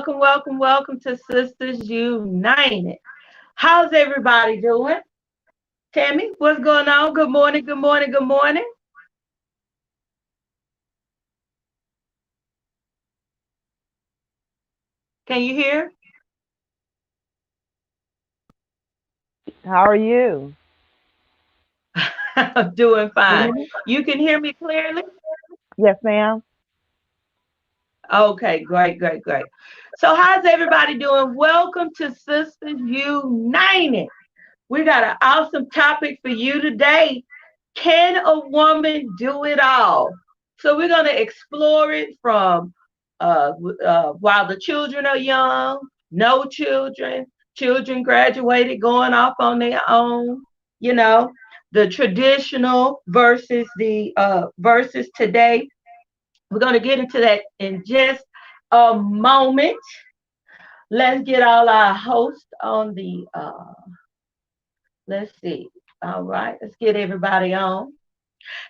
welcome to Sistas United. How's everybody doing? Tammy, what's going on? Good morning, good morning, good morning. Can you hear? How are you? I'm doing Can you fine. hear me? You can hear me clearly? Yes, ma'am. Okay, great. So, how's everybody doing? Welcome to Sisters United. We got an awesome topic for you today. Can a woman do it all? So we're going to explore it from while the children are young, no children, children graduated, going off on their own, you know, the traditional versus the versus today. We're going to get into that in just a moment. Let's get all our hosts on the let's see. All right, let's get everybody on.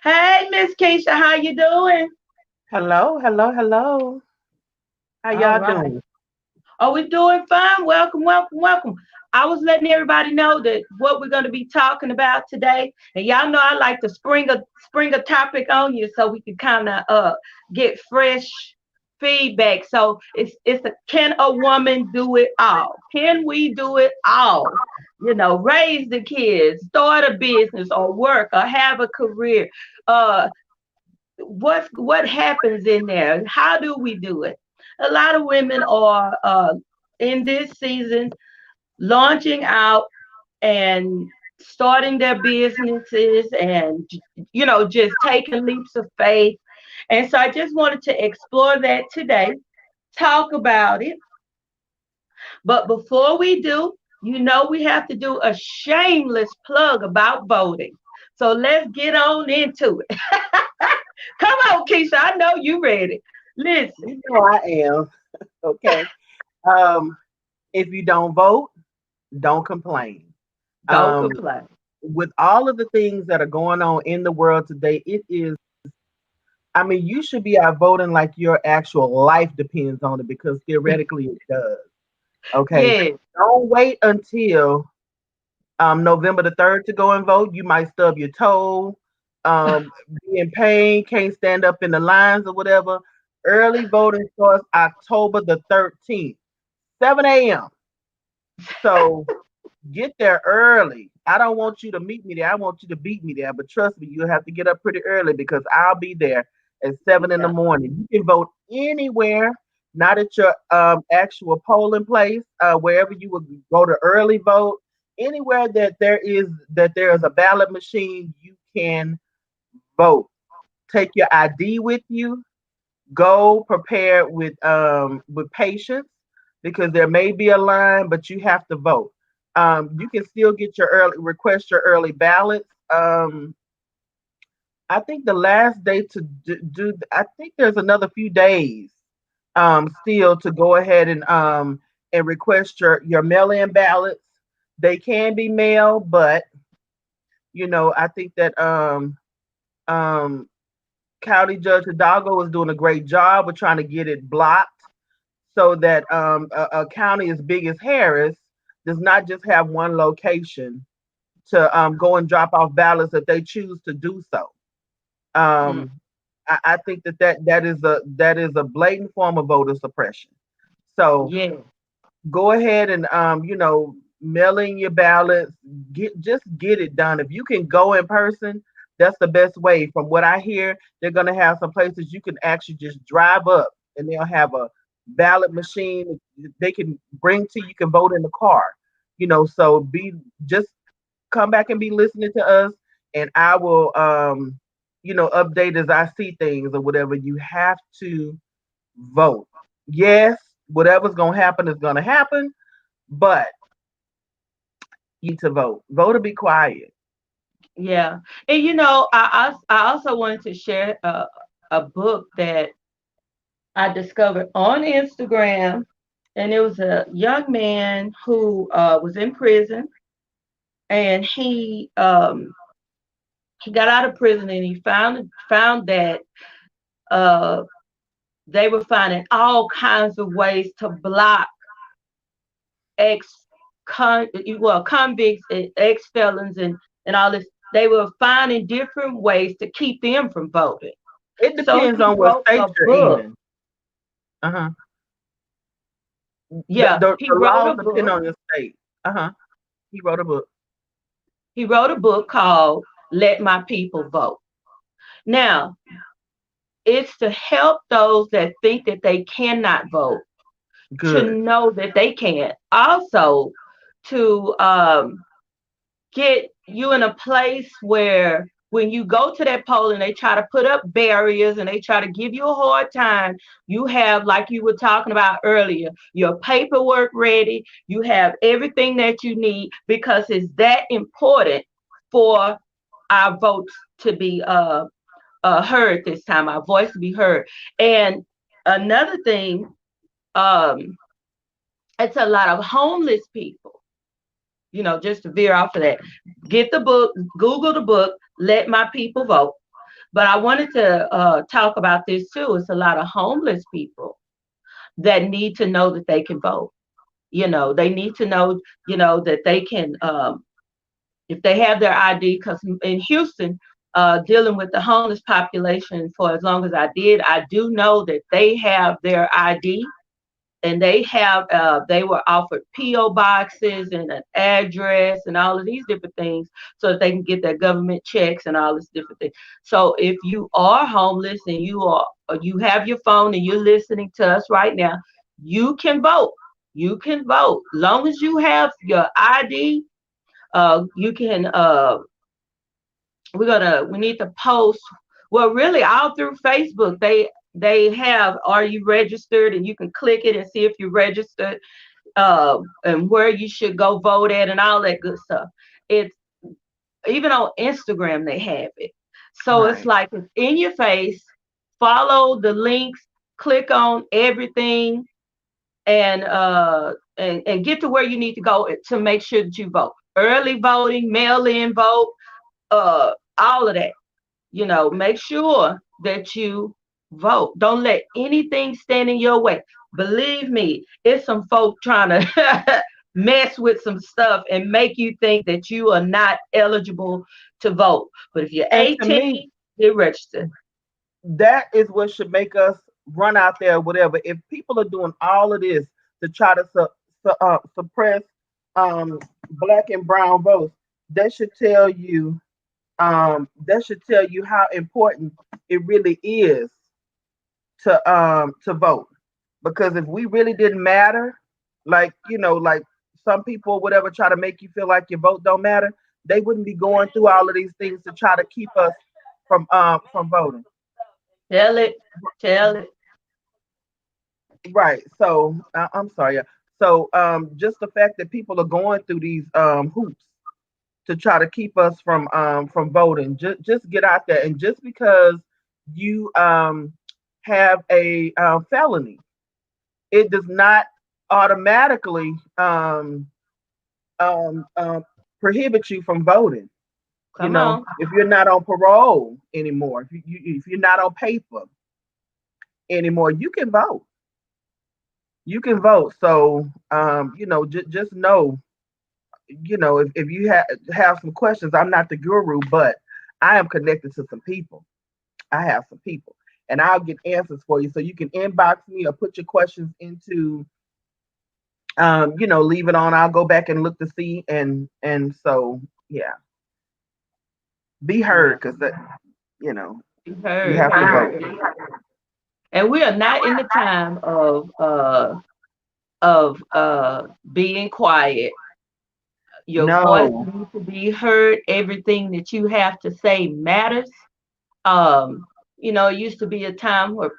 Hey, Miss Keisha, how you doing? Hello. How All y'all right. doing? Are we doing fine? Welcome. I was letting everybody know that what we're going to be talking about today, and y'all know I like to spring a topic on you so we can kind of get fresh feedback. So it's a can a woman do it all? Can we do it all? Raise the kids, start a business, or work, or have a career. Uh, what happens in there? How do we do it? A lot of women are in this season launching out and starting their businesses and just taking leaps of faith. And so I just wanted to explore that today, talk about it. But before we do, we have to do a shameless plug about voting. So let's get on into it. Come on, Keisha. I know you ready. Listen, You know I am. Okay. Um, if you don't vote, don't complain. don't Um, complain. with all of the things that are going on in the world today, you should be out voting like your actual life depends on it because theoretically it does. Okay. Yeah, Don't wait until November the 3rd to go and vote. You might stub your toe, be in pain, can't stand up in the lines or whatever. Early voting starts October the 13th, 7 a.m. So get there early. I don't want you to meet me there. I want you to beat me there. But trust me, you'll have to get up pretty early because I'll be there at 7 in the yeah, morning. You can vote anywhere, not at your actual polling place, wherever you would go to early vote. Anywhere that there is a ballot machine, you can vote. Take your ID with you. Go prepared with patience because there may be a line, but you have to vote. You can still get your early request your early ballots. I think the last day to I think there's another few days still to go ahead and request your mail-in ballots. They can be mailed, but I think that um County Judge Hidalgo is doing a great job of trying to get it blocked so that a county as big as Harris does not just have one location to go and drop off ballots if they choose to do so. mm, Um, I think that is a blatant form of voter suppression. So yeah, go ahead and mail in your ballots. Get it done. If you can go in person, that's the best way. From what I hear, they're gonna have some places you can actually just drive up and they'll have a ballot machine they can bring to you. You can vote in the car. So be just come back and be listening to us and I will update as I see things or whatever. You have to vote. Yes, whatever's gonna happen is gonna happen, but you need to vote. Vote or be quiet. yeah. And I also wanted to share a book that I discovered on Instagram, and it was a young man who was in prison, and he got out of prison, and he found that uh, they were finding all kinds of ways to block ex convicts and ex felons and all this. They were finding different ways to keep them from voting. It So depends he on what wrote state a you're book. in. Uh-huh. The, Yeah, the, he the wrote laws a depend book. on your state. Uh-huh. He wrote a book. He wrote a book called Let My People Vote. Now, it's to help those that think that they cannot vote to Good. know that they can. Also, to get you in a place where when you go to that poll and they try to put up barriers and they try to give you a hard time, you have, like you were talking about earlier, your paperwork ready, you have everything that you need because it's that important for our votes to be heard this time, our voice to be heard. And another thing, um, it's a lot of homeless people, just to veer off of that. Get the book, Google the book, Let My People Vote. But I wanted to talk about this too. It's a lot of homeless people that need to know that they can vote. They need to know, that they can, if they have their ID, because in Houston, dealing with the homeless population for as long as I did, I do know that they have their ID and they were offered PO boxes and an address and all of these different things so that they can get their government checks and all this different things. So if you are homeless and you have your phone and you're listening to us right now, you can vote. You can vote long as you have your ID. You can we need to post, well, really all through Facebook. They have, are you registered, and you can click it and see if you're registered, and where you should go vote at and all that good stuff. It's even on Instagram they have it. So it's Right. like it's in your face. Follow the links, click on everything, and get to where you need to go to make sure that you vote. Early voting, mail in vote, all of that. Make sure that you vote. Don't let anything stand in your way. Believe me, it's some folk trying to mess with some stuff and make you think that you are not eligible to vote. But if you're And to 18, me, get registered. that is what should make us run out there, whatever. If people are doing all of this to try to suppress um, black and brown votes, that should tell you how important it really is to vote. Because if we really didn't matter, like some people whatever try to make you feel like your vote don't matter, they wouldn't be going through all of these things to try to keep us from voting. Tell it. Tell it. Right. So I'm sorry. Yeah. So just the fact that people are going through these hoops to try to keep us from voting, just get out there. And just because you have a felony, it does not automatically um, um, prohibit you from voting. You Come know, on. if you're not on parole anymore, if you're not on paper anymore, you can vote. You can vote. So just know, if you have some questions, I'm not the guru, but I am connected to some people. I have some people, and I'll get answers for you. So you can inbox me or put your questions into, leave it on. I'll go back and look to see, and so yeah, be Yeah. heard because that, you know, You you heard. have to vote. Heard. And we are not in the time of being quiet. Your voice No, needs to be heard. Everything that you have to say matters. It used to be a time where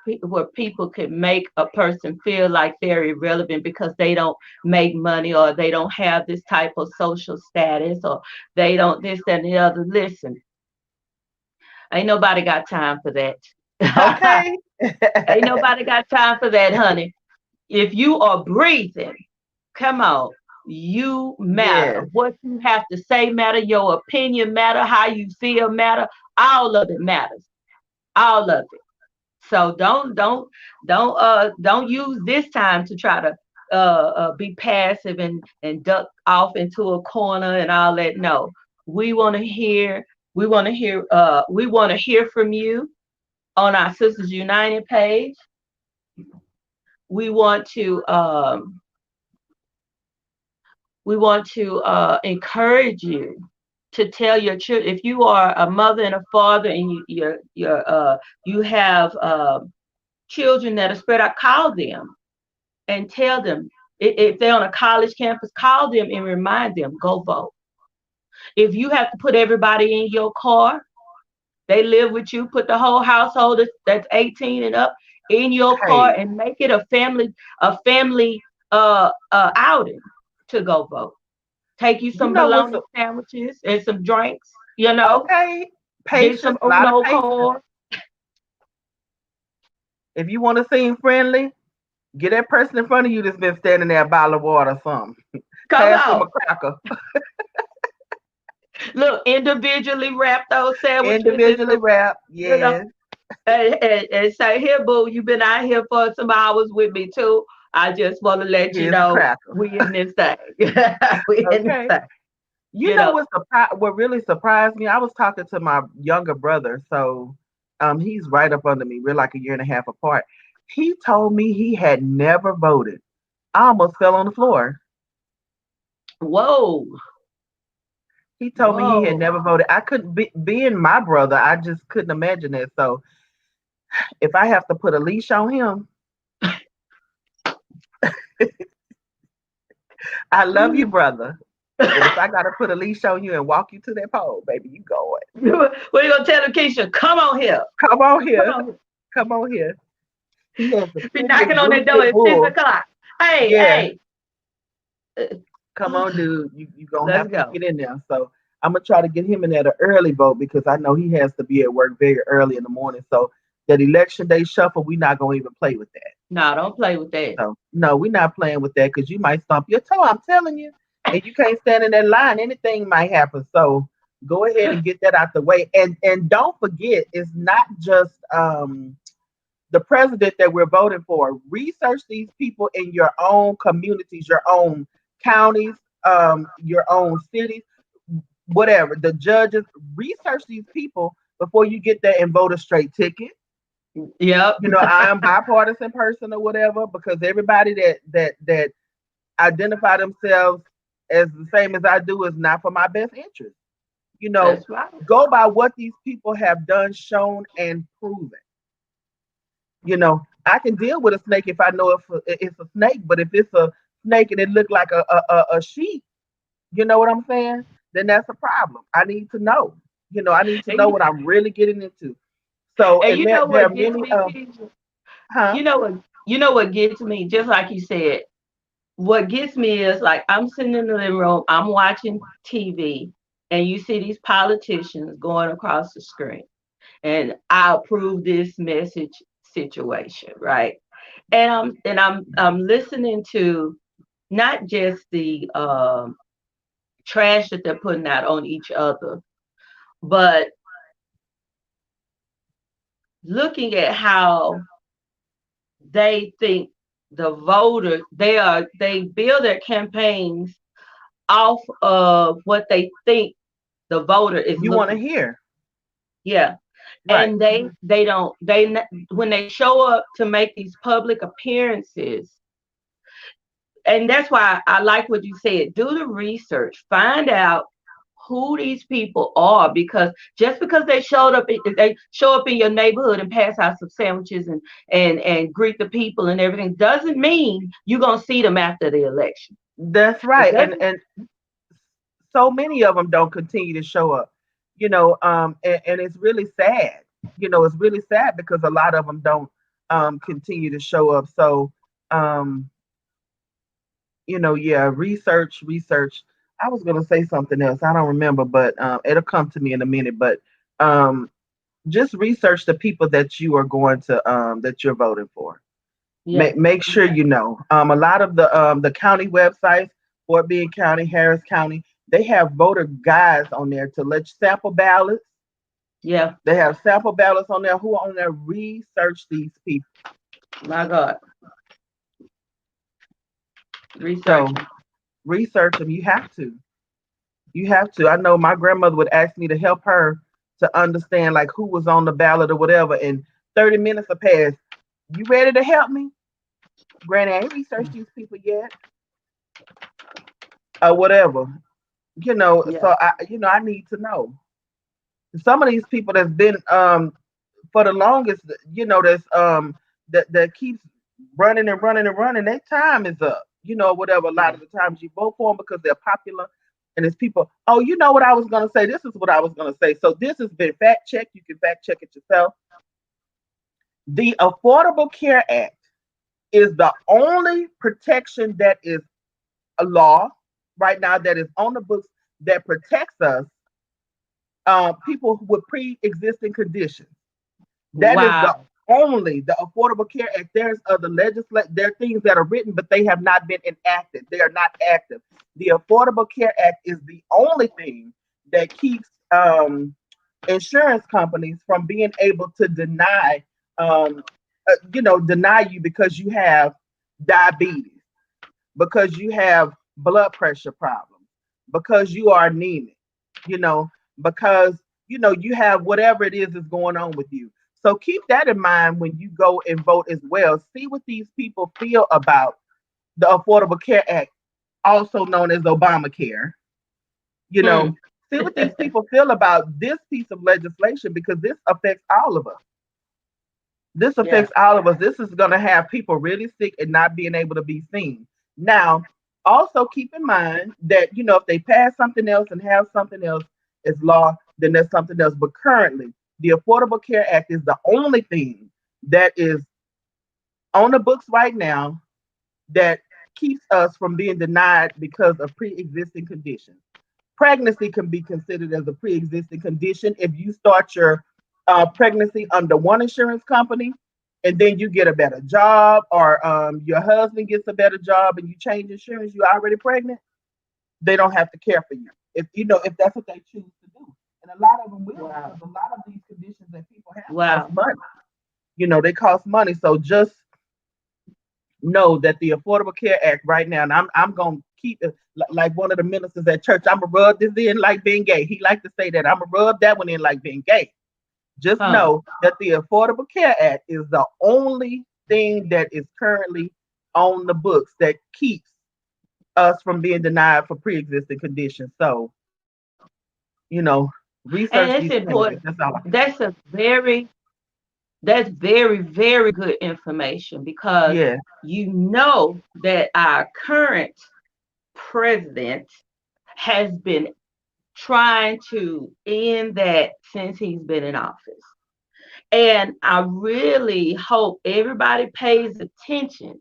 people could make a person feel like they're irrelevant because they don't make money or they don't have this type of social status or they don't this, that, and the other. Listen, ain't nobody got time for that. okay, Ain't nobody got time for that, honey. If you are breathing, come on. You matter. yes, What you have to say matter. Your opinion matter. How you feel matter. All of it matters. All of it. So don't use this time to try to be passive and duck off into a corner and all that. No, we want to hear we want to hear from you on our Sisters United page. We want to encourage you to tell your children. If you are a mother and a father and you have children that are spread out, call them and tell them. If they're on a college campus, call them and remind them, go vote. If you have to put everybody in your car, they live with you, put the whole household that's 18 and up in your car Hey, and make it a family outing to go vote. Take you you some know what's bologna sandwiches and some drinks, you know, okay? get some Patience, a lot of Uno patience. cards. If you want to seem friendly, get that person in front of you that's been standing there a bottle of water or something. Come Pass them a on. cracker. Look, individually wrap those sandwiches in Individually some, wrapped. you know, Yes. and say, here, boo, you've been out here for some hours with me too. I just want to let you Here's a know cracker. we in this thing. We in this Okay. thing. You You know know, what really surprised me? I was talking to my younger brother, so he's right up under me. We're like a year and a half apart. He told me he had never voted. I almost fell on the floor. whoa, He told me he had whoa. never voted. I couldn't be being my brother, I just couldn't imagine it. So if I have to put a leash on him, I love you, brother. But if I gotta put a leash on you and walk you to that pole, baby, you going. What are you gonna tell the Keisha? Come on here. Come on Come here. on here. Come on here. He has the Be prettiest knocking on blue that door pit at six bull. o'clock. Hey, Yeah. hey. Come on, dude. You gonna Let's have to go. get in there. So I'm gonna try to get him in at an early vote because I know he has to be at work very early in the morning. So that election day shuffle, we not gonna even play with that. No, don't play with that. So no, we're not playing with that because you might stump your toe. I'm telling you, and you can't stand in that line. Anything might happen. So go ahead and get that out the way. And don't forget, it's not just the president that we're voting for. Research these people in your own communities, your own counties, your own cities, whatever. The judges, research these people before you get there and vote a straight ticket. Yep. I am bipartisan person or whatever because everybody that identify themselves as the same as I do is not for my best interest. You know, That's right. go by what these people have done, shown, and proven. I can deal with a snake if I know if it's a snake, but if it's a snake and it look like a sheep, you know what I'm saying? Then that's a problem. I need to know. I need to And know what I'm really getting into. So, and you there, know there are what gets many. me, Keisha? Huh? You know what gets me, just like you said, what gets me is like I'm sitting in the living room, I'm watching TV, and you see these politicians going across the screen. And I approve this message situation, right? And I'm listening to not just the trash that they're putting out on each other, but looking at how they think the voters they build their campaigns off of what they think the voter is You want to looking. hear? Yeah. Right. And they don't when they show up to make these public appearances. And that's why I like what you said. Do the research, find out who these people are, because just because they show up in your neighborhood and pass out some sandwiches and greet the people and everything doesn't mean you're gonna see them after the election. That's It right. And doesn't. and so many of them don't continue to show up. And it's really sad. It's really sad because a lot of them don't continue to show up. So um yeah, research. I was gonna say something else. I don't remember, but it'll come to me in a minute. But um, just research the people that you are going to that you're voting for. Yeah. Make sure you know. A lot of the county websites, Fort Bend County, Harris County, they have voter guides on there to let you sample ballots. Yeah. They have sample ballots on there. Who on there research these people? My God. Research So 'em. research them. You have to. You have to. I know my grandmother would ask me to help her to understand like who was on the ballot or whatever. And 30 minutes have passed. You ready to help me? Granny, I ain't researched these people yet. Or whatever. Yeah. So I need to know. Some of these people that's been for the longest, that's that keeps running and running and running, their time is up. Whatever. A lot Yeah. of the times you vote for them because they're popular, and it's people. Oh, you know what I was gonna say? This is what I was gonna say. So this has been fact checked. You can fact check it yourself. The Affordable Care Act is the only protection that is a law right now that is on the books that protects us, people with pre-existing conditions. That is the Wow. only the Affordable Care Act. There's other there are things that are written, but they have not been enacted. They are not active. The Affordable Care Act is the only thing that keeps insurance companies from being able to um, deny you because you have diabetes, because you have blood pressure problems, because you are anemic, you know, because you have whatever it is going on with you. So keep that in mind when you go and vote as well. See what these people feel about the Affordable Care Act, also known as Obamacare. You Hmm. know, see what these people feel about this piece of legislation because this affects all of us. This Yeah. affects all of us. This is going to have people really sick and not being able to be seen. Now, also keep in mind that, if they pass something else and have something else as law, then there's something else. But currently, the Affordable Care Act is the only thing that is on the books right now that keeps us from being denied because of pre existing conditions. Pregnancy can be considered as a pre-existing condition if you start your pregnancy under one insurance company and then you get a better job, or your husband gets a better job and you change insurance, you're already pregnant. They don't have to care for you if that's what they choose to do. And a lot of them will, because Wow. a lot of these conditions that people have cost Wow. money. They cost money. So just know that the Affordable Care Act right now, and I'm gonna keep it like one of the ministers at church. I'm gonna rub this in like being gay. He liked to say that. I'm gonna rub that one in like being gay. Just Huh. know that the Affordable Care Act is the only thing that is currently on the books that keeps us from being denied for pre-existing conditions. So, you know, And research it's these important. candidates. That's all I can say. That's a very that's very, very good information because Yeah, you know that our current president has been trying to end that since he's been in office. And I really hope everybody pays attention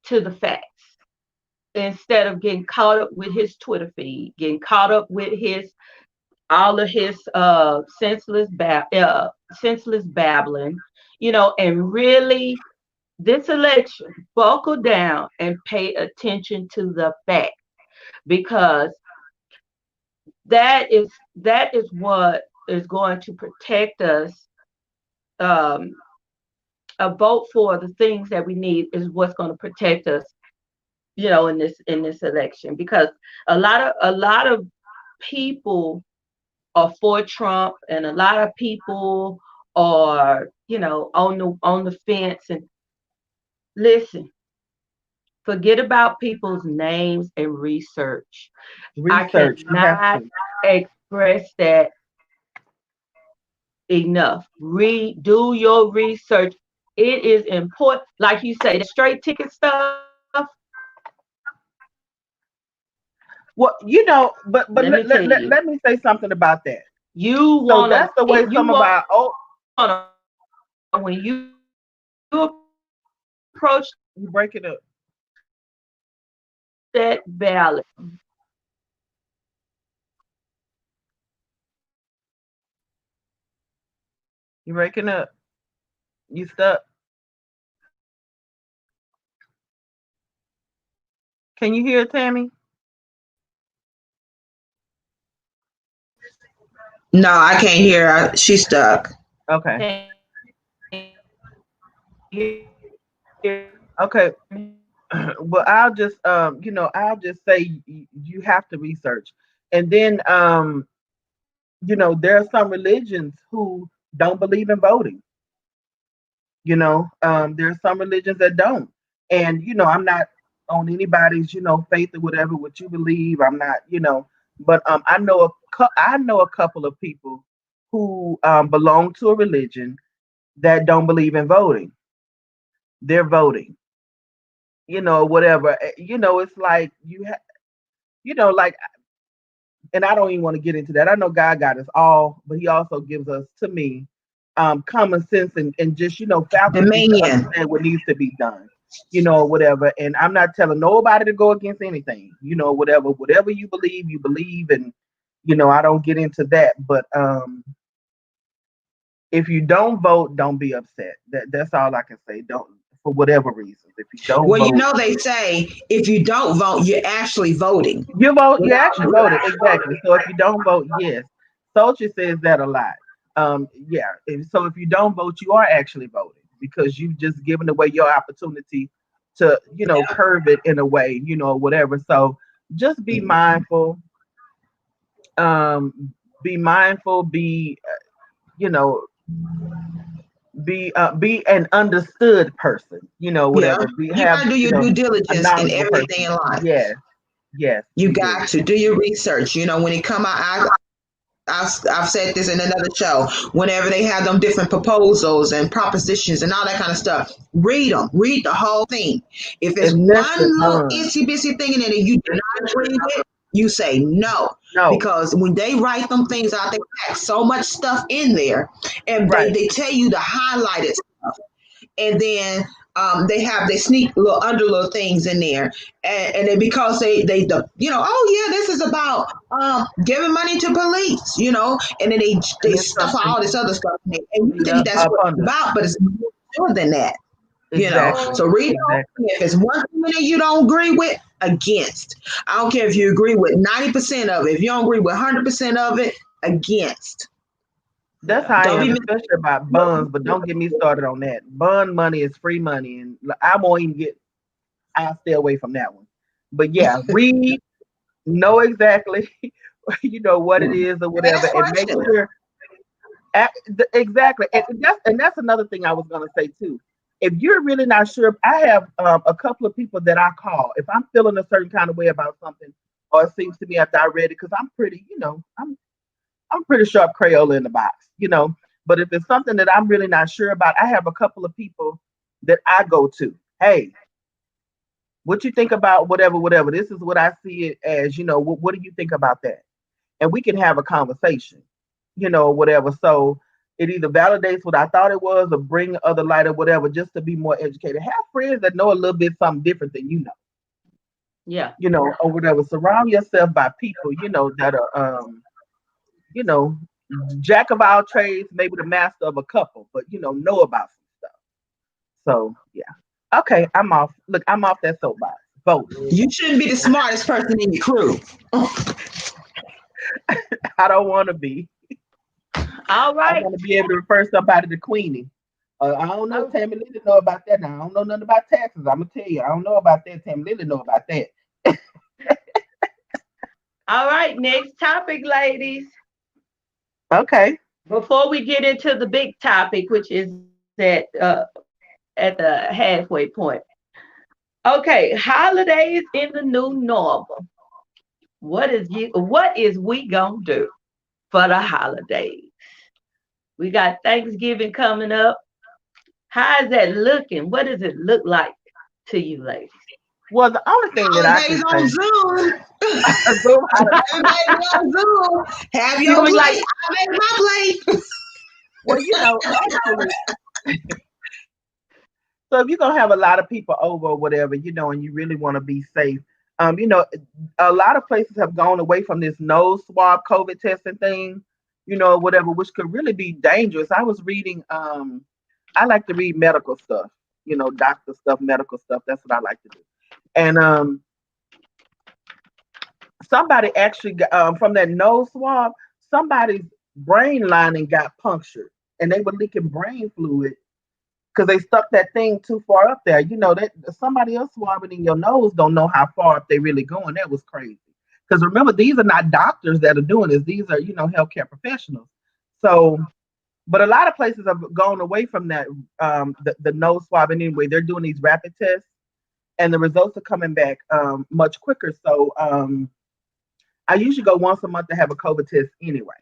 to the facts instead of getting caught up with his Twitter feed, getting caught up with his all of his senseless babbling, and really this election, buckle down and pay attention to the fact because that is what is going to protect us. Um, a vote for the things that we need is what's going to protect us, in this election because a lot of people are for Trump and a lot of people are, on the fence. And listen, forget about people's names and research. I research. You have cannot to. express that enough. Do your research. It is important. Like you say, that straight ticket stuff. Well, but Let me tell you, let me say something about that. you So wanna that's the way you some of our wanna when you approach you break it up. that ballot, You breaking up. You stuck. Can you hear Tammy? No, I can't hear her. She's stuck. Okay. Okay. Well, I'll just say you have to research. And then there are some religions who don't believe in voting. There are some religions that don't. And I'm not on anybody's, faith or whatever what you believe. I'm not, but I know a couple of people who belong to a religion that don't believe in voting. They're voting, whatever. It's like like, and I don't even want to get into that. I know God got us all, but He also gives us, to me, common sense and just faculties to Dominion. understand what needs to be done, whatever. And I'm not telling nobody to go against anything, whatever you believe, and I don't get into that. But if you don't vote, don't be upset. That's all I can say. Don't, for whatever reasons. If you don't Well, you vote, know they say if you don't vote, you're actually voting. you vote. You actually Without voted exactly. So if you don't vote, yes, Soldier says that a lot. Yeah. So if you don't vote, you are actually voting because you've just given away your opportunity to, curve it in a way, whatever. So just be mindful. Be mindful. You know, be an understood person. yeah, Whatever. Be you have, gotta do your due a diligence in knowledgeable everything person. in life. Yes. Yes, You you do. got to do your research. When it come out, I've said this in another show. Whenever they have them different proposals and propositions and all that kind of stuff, read them. Read the whole thing. If it's one Especially little bonds. itsy bitsy thing in it and you do not agree with, you say no. No, Because when they write them things out, they pack so much stuff in there, and they, right. they tell you the highlighted stuff, and then they sneak little under little things in there, and then because oh yeah, this is about giving money to police, and then they And it's stuff something all this other stuff in there, and you read think that's up what it's under. about, but it's more than that. Exactly. So read the whole Exactly. thing. If it's one thing that you don't agree with, against. I don't care if you agree with 90% of it. If you don't agree with 100% of it, against. That's how I Don't am, be especially about buns, but don't get me started on that. Bun money is free money, and I won't even get, I'll stay away from that one. But yeah, read, know exactly, what it is or whatever, ask and make questions. sure. Exactly, and that's another thing I was gonna say too. If you're really not sure, I have a couple of people that I call if I'm feeling a certain kind of way about something, or it seems to me after I read it, because I'm pretty, I'm pretty sharp Crayola in the box, But if it's something that I'm really not sure about, I have a couple of people that I go to. Hey, what you think about whatever, whatever? This is what I see it as. What do you think about that? And we can have a conversation, whatever. So it either validates what I thought it was, or bring other light or whatever, just to be more educated. Have friends that know a little bit something different than Yeah. or whatever. Surround yourself by people, that are you know, jack of all trades, maybe the master of a couple, but know about some stuff. So yeah. Okay, I'm off. Look, I'm off that soapbox. Voting. You shouldn't be the smartest person in your crew. I don't want to be. All I right. want to be able to refer somebody to Queenie. I don't know. Oh, Tammy Lily know about that. Now I don't know nothing about taxes. I'm gonna tell you, I don't know about that. Tammy Lily know about that. all right. Next topic, ladies. Okay. Before we get into the big topic, which is at the halfway point. Okay, holidays in the new normal. What is we gonna do for the holidays? We got Thanksgiving coming up. How is that looking? What does it look like to you, ladies? Well, the only thing that I Holidays can on say, Zoom. Zoom Everybody be on Zoom. Have You your gonna be like, plate. I made my plate. well, actually, so if you're gonna have a lot of people over or whatever, and you really want to be safe, um, you know, a lot of places have gone away from this nose swab COVID testing thing, whatever, which could really be dangerous. I was reading, I like to read medical stuff, doctor stuff, medical stuff. That's what I like to do. And somebody actually from that nose swab, somebody's brain lining got punctured, and they were leaking brain fluid because they stuck that thing too far up there. You know that somebody else swabbing in your nose don't know how far up they really going. That was crazy. Because remember, these are not doctors that are doing this; these are healthcare professionals. So, but a lot of places have gone away from that the nose swabbing anyway. They're doing these rapid tests, and the results are coming back much quicker. So, I usually go once a month to have a COVID test anyway.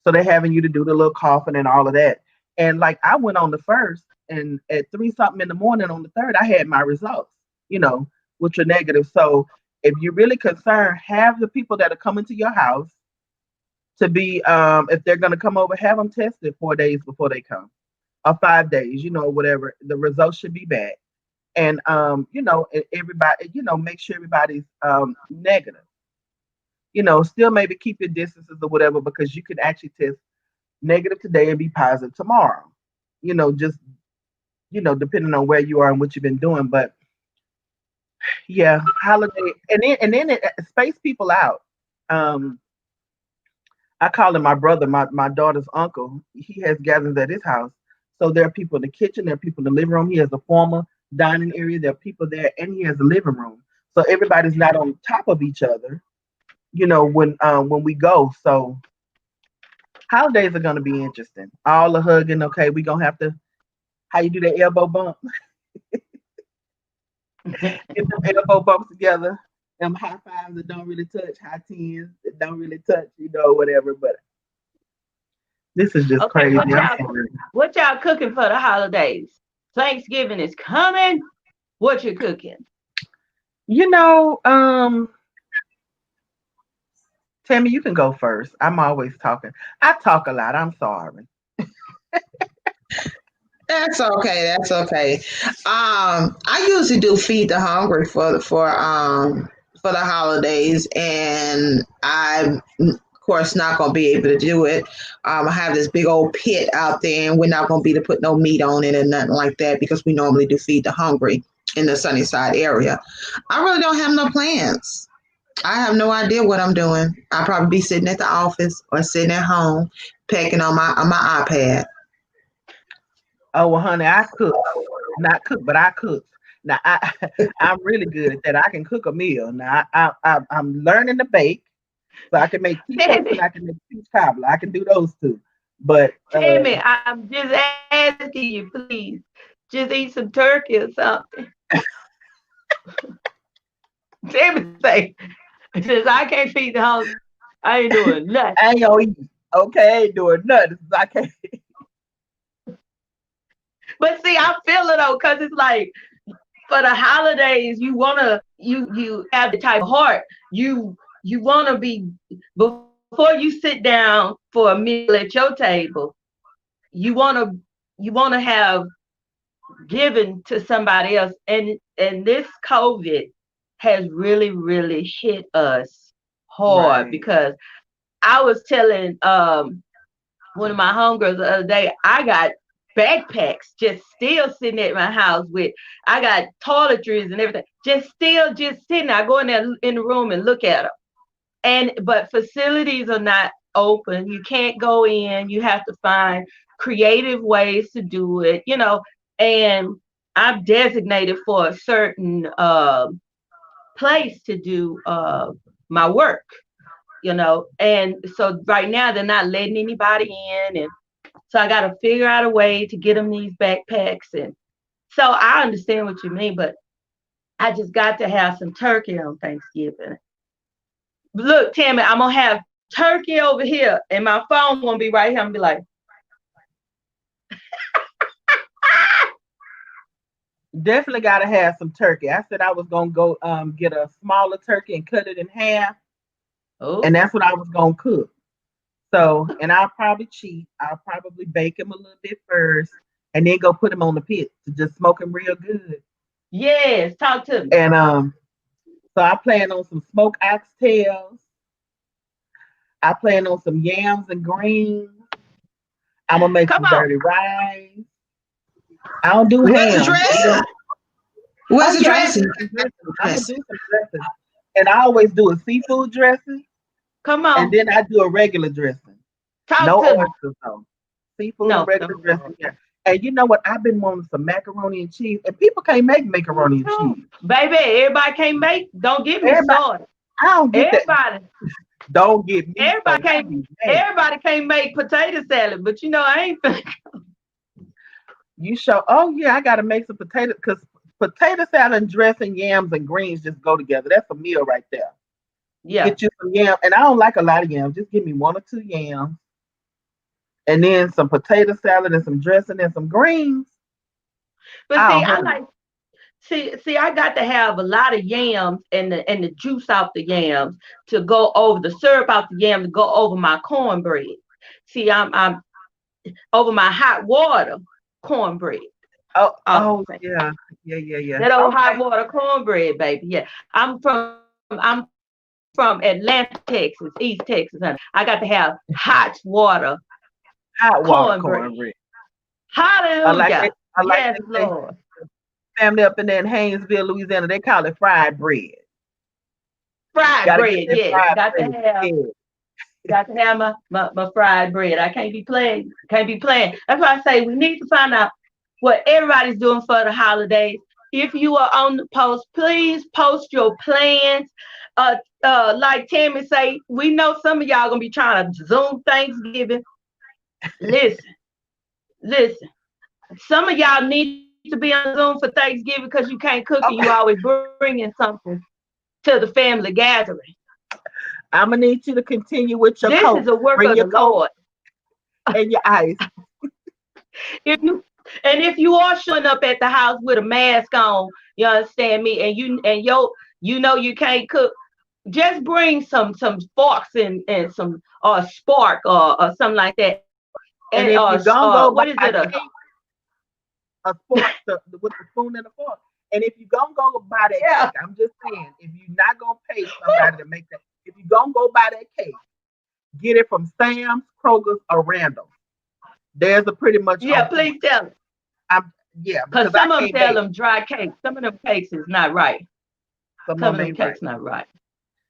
So they're having you to do the little coughing and all of that. And like I went on the first, and at 3 something in the morning on the third, I had my results, you know, which are negative. So if you're really concerned, have the people that are coming to your house to be, if they're going to come over, have them tested 4 days before they come, or 5 days, whatever. The results should be back. And, everybody, make sure everybody's negative. Still maybe keep your distances or whatever, because you can actually test negative today and be positive tomorrow. Just depending on where you are and what you've been doing. But yeah, holiday, and then it space people out. Um, I call him my brother, my daughter's uncle. He has gatherings at his house. So there are people in the kitchen, there are people in the living room. He has a formal dining area, there are people there, and he has a living room. So everybody's not on top of each other, when we go. So holidays are gonna be interesting. All the hugging, okay, we gonna have to how you do that elbow bump. Get them elbow bumps together. Them high fives that don't really touch, high tens that don't really touch, whatever. But this is just Okay, crazy. what I'm y'all sorry. what y'all cooking for the holidays? Thanksgiving is coming. What you cooking? You know, Tammy, you can go first. I'm always talking. I talk a lot. I'm sorry. That's okay. That's okay. I usually do feed the hungry for the holidays, and I'm of course not gonna be able to do it. I have this big old pit out there, and we're not gonna be able to put no meat on it and nothing like that because we normally do feed the hungry in the Sunnyside area. I really don't have no plans. I have no idea what I'm doing. I'll probably be sitting at the office or sitting at home, pecking on my iPad. Oh well, honey, I cook. Not cook, but I cook. Now I'm really good at that. I can cook a meal. Now I'm learning to bake, so I can make teacups and Tammy, I can make peach cobbler. I can do those two. But Tammy, I'm just asking you, please. Just eat some turkey or something. Tammy say, since I can't feed the hungry, I ain't doing nothing. I ain't gonna eat. Okay, I ain't doing nothing. I can't. But see, I feel it though, cause it's like for the holidays, you have the type of heart. You wanna be before you sit down for a meal at your table, you wanna have given to somebody else. And this COVID has really, really hit us hard Right. because I was telling one of my homegirls the other day, I got backpacks just still sitting at my house with I got toiletries and everything. Just sitting. I go in there in the room and look at them. But facilities are not open. You can't go in. You have to find creative ways to do it. And I'm designated for a certain place to do my work. And so right now they're not letting anybody in, and so I got to figure out a way to get them these backpacks. And so I understand what you mean, but I just got to have some turkey on Thanksgiving. Look, Tammy, I'm gonna have turkey over here, and my phone gonna be right here. I'm gonna be like, Definitely gotta have some turkey. I said I was gonna go get a smaller turkey and cut it in half, and oh, that's what I was gonna cook. So, and I'll probably cheat. I'll probably bake him a little bit first, and then go put him on the pit to just smoke him real good. yes, talk to me. And so I plan on some smoked oxtails. I plan on some yams and greens. I'm gonna make Come some on. dirty rice. I don't do Where's the ham. We dressing? don't. Where's Oh the yeah, I'm gonna dressing? do some dressing. I'm gonna Dressing. do some dressing, and I always do a seafood dressing, Come and on. then I do a regular dressing. Talk No to me. oysters though. Seafood and No, regular no. dressing. Yeah. And you know what? I've been wanting some macaroni and cheese, and people can't make macaroni and No. cheese. Baby, everybody can't make. Don't get me Everybody, started. I don't get that. Everybody, Don't get me everybody started. I can't. be mad. Everybody can't make potato salad, but I ain't. You show, oh yeah, I gotta make some potato because potato salad and dressing, yams and greens just go together. That's a meal right there. Yeah. Get you some yam, and I don't like a lot of yams. Just give me one or two yams, and then some potato salad and some dressing and some greens. But see, I'll I hold. like see, I got to have a lot of yams and the juice out the yams to go over the syrup out the yams to go over my cornbread. See, I'm over my hot water cornbread. Oh, Oh, oh yeah, yeah, yeah, yeah. that old hot Okay, water cornbread, baby. Yeah, I'm from Atlanta, Texas, East Texas, honey. I got to have hot water hot water cornbread. cornbread. I like Hallelujah. it. I like Yes, they say Lord. family up in there in Haynesville, Louisiana. They call it fried bread. Fried Got to get bread. that Yes, fried bread. Yeah. got to have my fried bread. I can't be playing. Can't be playing. That's why I say we need to find out what everybody's doing for the holidays. If you are on the post, please post your plans. Like Tammy say, we know some of y'all gonna be trying to Zoom Thanksgiving. Listen, listen. Some of y'all need to be on Zoom for Thanksgiving because you can't cook and you Okay. always bringing something to the family gathering. I'm gonna need you to continue with your This is coke. a work Bring of your the coke Lord. and your ice. If you if you are showing up at the house with a mask on, you understand me, and you can't cook, just bring some forks and some or spark or something like that, and And if you gonna what go is buy it? a cake, a fork with the spoon and a fork. And if you gonna go buy that Yeah, cake, I'm just saying, if you're not gonna pay somebody to make that, if you gonna go buy that cake, get it from Sam's, Kroger's, or Randall's. There's a pretty much yeah. on Please point. tell them, I'm yeah, because because I some of them can't sell bake. them dry cakes. Some of them cakes is not right. Some of Some of them them ain't right. cakes not right.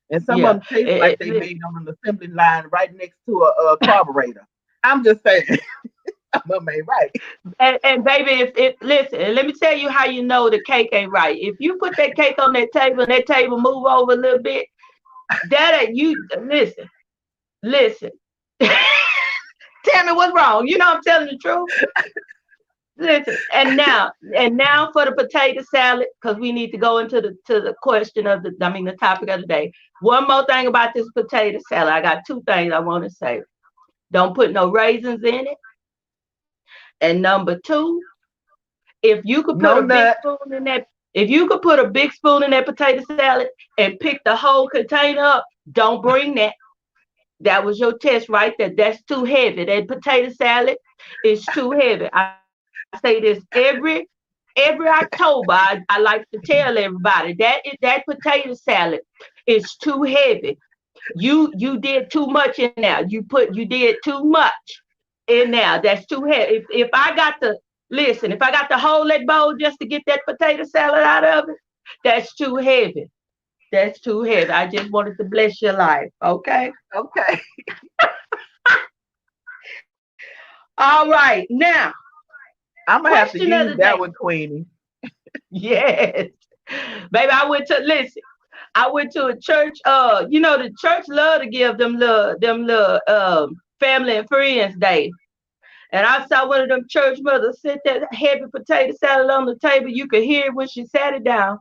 And some of Yeah. them taste like they made on an assembly line right next to a carburetor. I'm just saying, some of them ain't right. And baby, if listen, and let me tell you how you know the cake ain't right. If you put that cake on that table and that table move over a little bit, that ain't you. Listen, listen. Tell me what's wrong. You know I'm telling the truth. Listen, and now for the potato salad, because we need to go into the question of the topic of the day. One more thing about this potato salad. I got two things I want to say. Don't put no raisins in it. And number two, if you could put No a big nut. spoon in that, if you could put a big spoon in that potato salad and pick the whole container up, don't bring that. That was your test right there. That's too heavy. That potato salad is too heavy. I say this every October. I like to tell everybody that potato salad is too heavy. You did too much in there. You did too much in there. That's too heavy. If I got to listen, if I got to hold that bowl just to get that potato salad out of it, that's too heavy. That's too heavy. I just wanted to bless your life. Okay. Okay. All right. Now, I'm gonna have to question of use the that day. one, Queenie. Yes. Baby, I went to a church. The church love to give them little family and friends day. And I saw one of them church mothers sit that heavy potato salad on the table. You could hear it when she sat it down.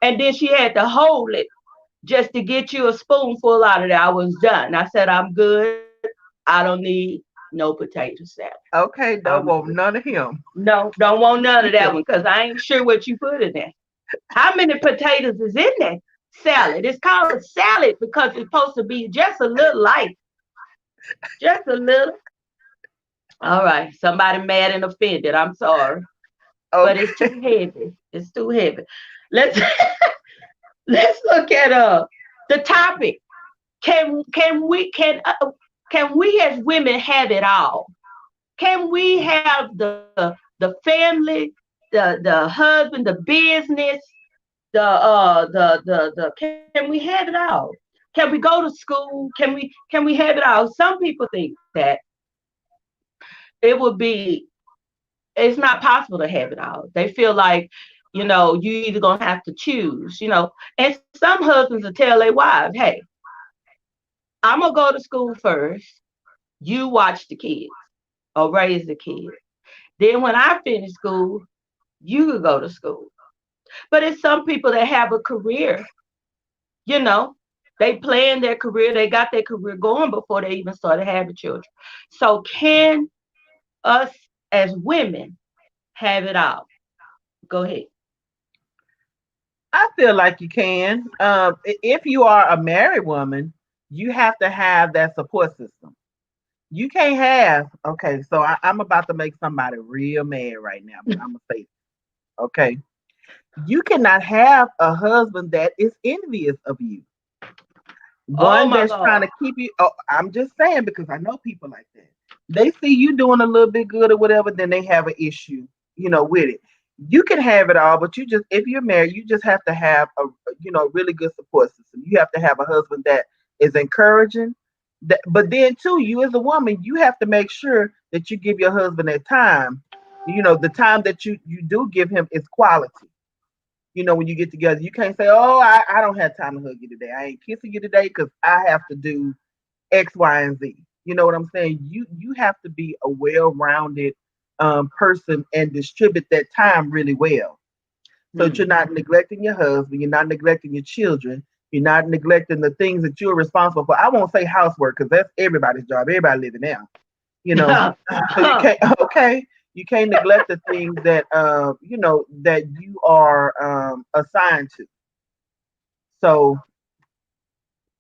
And then she had to hold it just to get you a spoonful out of there. I was done. I said, I'm good. I don't need no potato salad. Okay, I'm don't good. want none of him. No, don't want none of that Yeah. one because I ain't sure what you put in there. How many potatoes is in that salad? It's called a salad because it's supposed to be just a little light, just a little. All right, somebody mad and offended. I'm sorry, but it's Okay. too heavy. It's too heavy. Let's let's look at the topic. Can we as women have it all? Can we have the family, the husband, the business, the can we have it all? Can we go to school? Can we have it all? Some people think that it would be it's not possible to have it all. They feel like, you either gonna have to choose. And some husbands will tell their wives, hey, I'm gonna go to school first, you watch the kids or raise the kids. Then when I finish school, you could go to school. But it's some people that have a career, you know. They plan their career, they got their career going before they even started having children. So can us as women have it all? Go ahead. I feel like you can. If you are a married woman, you have to have that support system. You can't have, okay, so I'm about to make somebody real mad right now, but I'm going to say, okay, you cannot have a husband that is envious of you. Oh One my that's trying God. to keep you, oh, I'm just saying because I know people like that. They see you doing a little bit good or whatever, then they have an issue, with it. You can have it all, but if you're married, you just have to have really good support system. You have to have a husband that is encouraging. But then too, you as a woman, you have to make sure that you give your husband that time. The time that you do give him is quality. When you get together, you can't say, "Oh, I don't have time to hug you today. I ain't kissing you today because I have to do X, Y, and Z." You know what I'm saying? You have to be a well-rounded person and distribute that time really well, so that Hmm. you're not neglecting your husband, you're not neglecting your children, you're not neglecting the things that you're responsible for. I won't say housework because that's everybody's job. Everybody living now, you know. So you can't okay. You can't neglect the things that that you are assigned to. So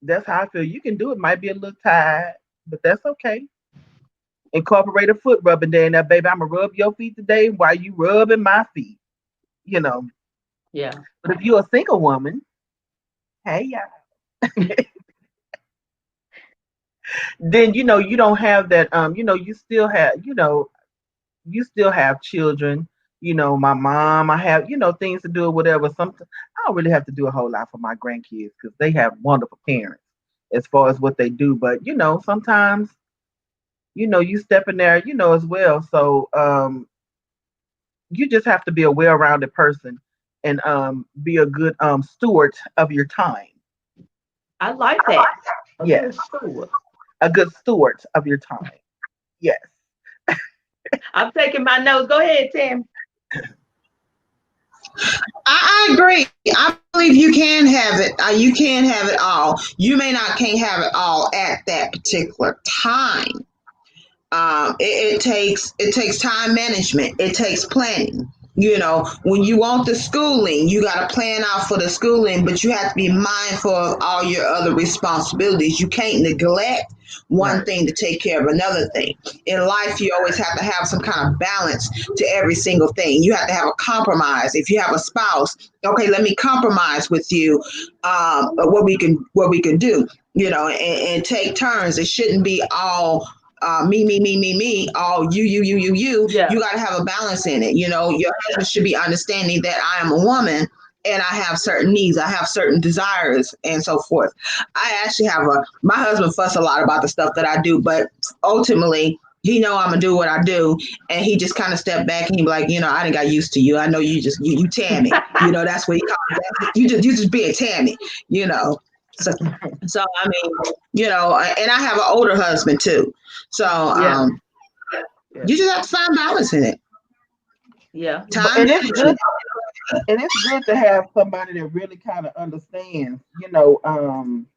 that's how I feel. You can do it. Might be a little tired, but that's okay. Incorporate a foot rubbing day and that baby. I'm gonna rub your feet today while you rubbing my feet. You know. Yeah. But if you're a single woman, hey yeah, then you don't have that. You still have children. My mom. I have things to do or whatever. Sometimes I don't really have to do a whole lot for my grandkids because they have wonderful parents as far as what they do. But sometimes you step in there as well. So you just have to be a well-rounded person and be a good steward of your time. I like that. A good Yes, steward. a good steward of your time. Yes. I'm taking my notes. Go ahead, Tim. I agree. I believe you can have it. You can have it all. You may not can't have it all at that particular time. It takes time management. It takes planning. When you want the schooling, you got to plan out for the schooling, but you have to be mindful of all your other responsibilities. You can't neglect one Right. thing to take care of another thing. In life, you always have to have some kind of balance to every single thing. You have to have a compromise. If you have a spouse, okay, let me compromise with you, what we can do, and take turns. It shouldn't be all me, me, me, me, me, all you, you, you, you, you. Yeah. You got to have a balance in it. Your husband should be understanding that I am a woman and I have certain needs, I have certain desires, and so forth. I actually my husband fuss a lot about the stuff that I do, but ultimately, he know I'm gonna do what I do, and he just kind of step back and he be like, I didn't got used to you. I know you just you Tammy. That's what he calls that. You just being Tammy. You know. So, so I mean, and I have an older husband too. So Yeah. Yeah. you just have to find balance in it. Yeah. Time And it's good management. to have somebody that really kind of understands, that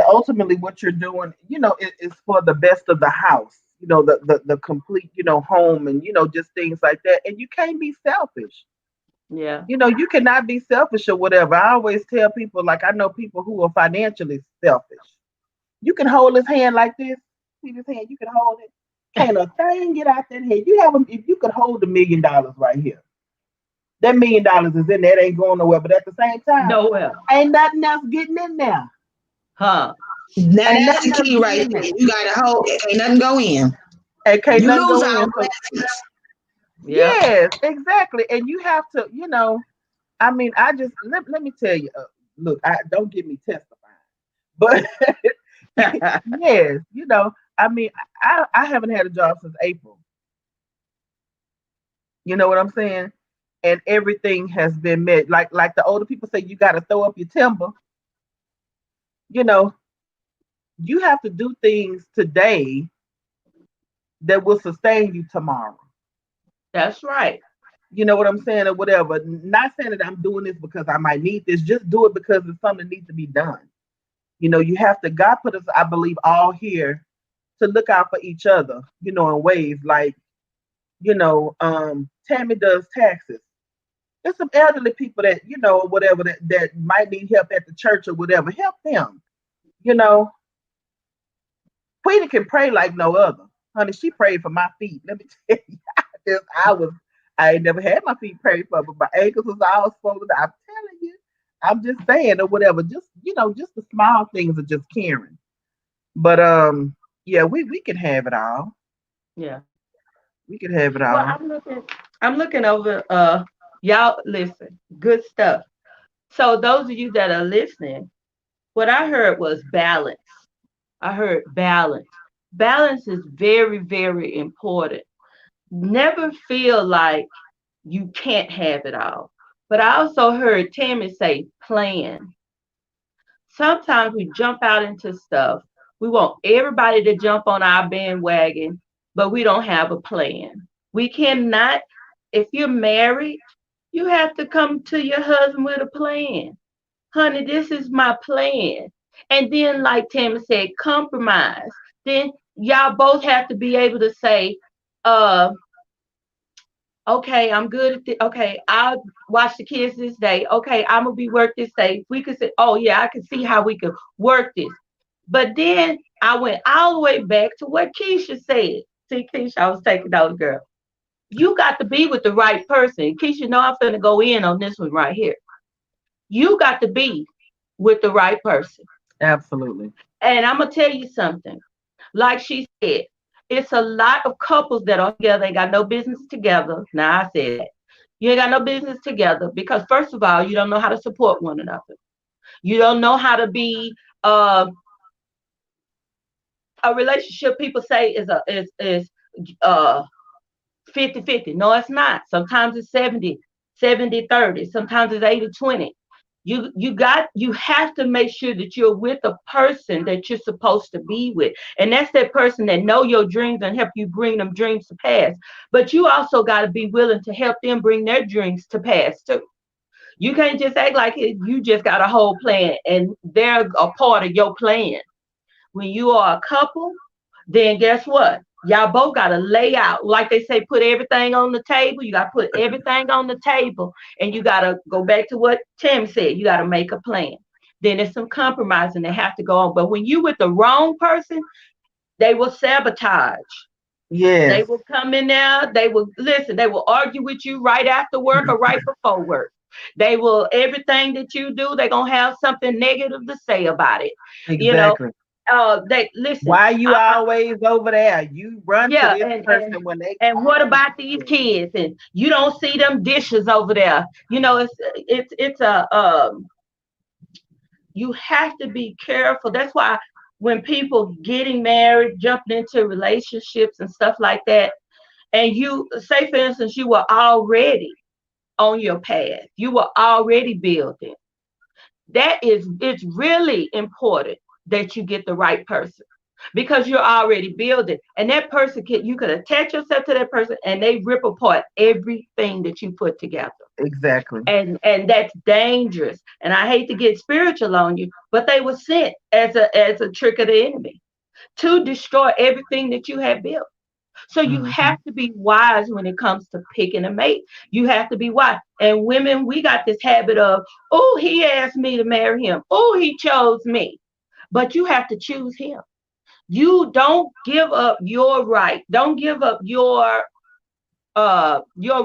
ultimately what you're doing, is for the best of the house, the complete, home and, just things like that. And you can't be selfish. Yeah. You cannot be selfish or whatever. I always tell people, like, I know people who are financially selfish. You can hold his hand like this. See this hand? You can hold it. Can't a thing get out that head. You have him if you could hold $1 million right here. That $1 million is in there, it ain't going nowhere. But at the same time, Nowhere. ain't nothing else getting in there. Huh. Now Ain't that's the nothing else key getting right in there. there. You gotta hold. Ain't nothing go in. And can't You nothing lose go our in. So blessings. yes, exactly. And you have to, I mean, I just let me tell you. look, I don't get me testifying, but yes, I mean, I haven't had a job since April. You know what I'm saying? And everything has been met. Like the older people say, you got to throw up your timber. You know, you have to do things today that will sustain you tomorrow. That's right. You know what I'm saying, or whatever. Not saying that I'm doing this because I might need this. Just do it because it's something that needs to be done. You have to. God put us, I believe, all here to look out for each other. In ways like Tammy does taxes. There's some elderly people that or whatever that might need help at the church or whatever. Help them. You know, Queenie can pray like no other. Honey, she prayed for my feet. Let me tell you, I ain't never had my feet prayed for, but my ankles was all swollen. I'm telling you, I'm just saying or whatever. Just the small things are just caring. But yeah, we can have it all. Yeah. We can have it Well, all. I'm looking over y'all listen, good stuff. So those of you that are listening, what I heard was balance. I heard balance. Balance is very, very important. Never feel like you can't have it all. But I also heard Tammy say plan. Sometimes we jump out into stuff. We want everybody to jump on our bandwagon, but we don't have a plan. We cannot, if you're married, you have to come to your husband with a plan. Honey, this is my plan. And then, like Tammy said, compromise. Then y'all both have to be able to say, uh, okay, I'm good at this. Okay, I'll watch the kids this day. Okay, I'm gonna be work this day. We could say, oh yeah, I can see how we could work this. But then I went all the way back to what Keisha said. See, Keisha, I was taking out the girl. You got to be with the right person. Keisha, know I'm finna go in on this one right here. You got to be with the right person. Absolutely. And I'm gonna tell you something. Like she said, it's a lot of couples that are together, ain't got no business together. Now I said that. You ain't got no business together because first of all, you don't know how to support one another. You don't know how to be uh, a relationship people say is 50-50. No, it's not. Sometimes it's 70-30. Sometimes it's 80-20. You have to make sure that you're with a person that you're supposed to be with. And that's that person that know your dreams and help you bring them dreams to pass. But you also got to be willing to help them bring their dreams to pass too. You can't just act like you just got a whole plan and they're a part of your plan. When you are a couple, then guess what? Y'all both got to lay out, like they say, put everything on the table. You got to put everything on the table, and you got to go back to what Tim said. You got to make a plan. Then there's some compromising that have to go on. But when you with the wrong person, they will sabotage. They Yes, will come in there. They will listen. They will argue with you right after work or right before work. They will everything that you do. They're gonna have something negative to say about it. You know, exactly. they listen. Why you always over there? You run to Yeah, this and person when they and what call about these you. kids? And you don't see them dishes over there. It's a you have to be careful. That's why when people getting married, jumping into relationships and stuff like that, and you say for instance you were already on your path, you were already building. It's really important that you get the right person because you're already building and that person can you could attach yourself to that person and they rip apart everything that you put together, Exactly. and that's dangerous. And I hate to get spiritual on you, but they were sent as a trick of the enemy to destroy everything that you have built. So you Hmm. have to be wise when it comes to picking a mate. You have to be wise. And women, we got this habit of, oh, he asked me to marry him. Oh, he chose me. But you have to choose him. You don't give up your right. Don't give up your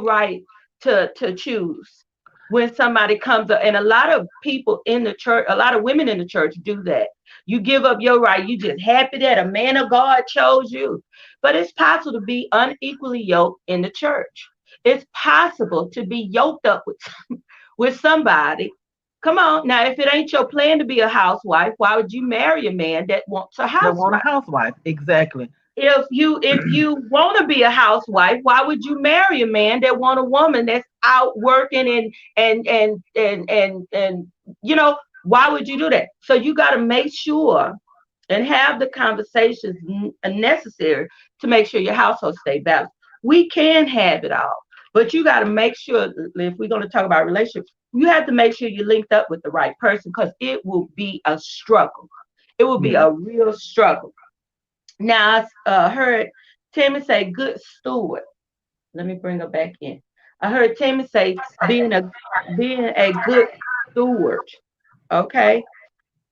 right to choose when somebody comes up. And a lot of people in the church, a lot of women in the church do that. You give up your right. You just happy that a man of God chose you. But it's possible to be unequally yoked in the church. It's possible to be yoked up with somebody Come on. Now, if it ain't your plan to be a housewife, why would you marry a man that wants a They want a housewife? housewife. Exactly. If you want to be a housewife, why would you marry a man that want a woman that's out working and you know, why would you do that? So you got to make sure and have the conversations necessary to make sure your household stay balanced. We can have it all, but you got to make sure, if we're going to talk about relationships, you have to make sure you're linked up with the right person, because it will be a struggle. It will be Yeah. a real struggle. Now, I heard Tammy say good steward. Let me bring her back in. I heard Tammy say being a good steward. Okay.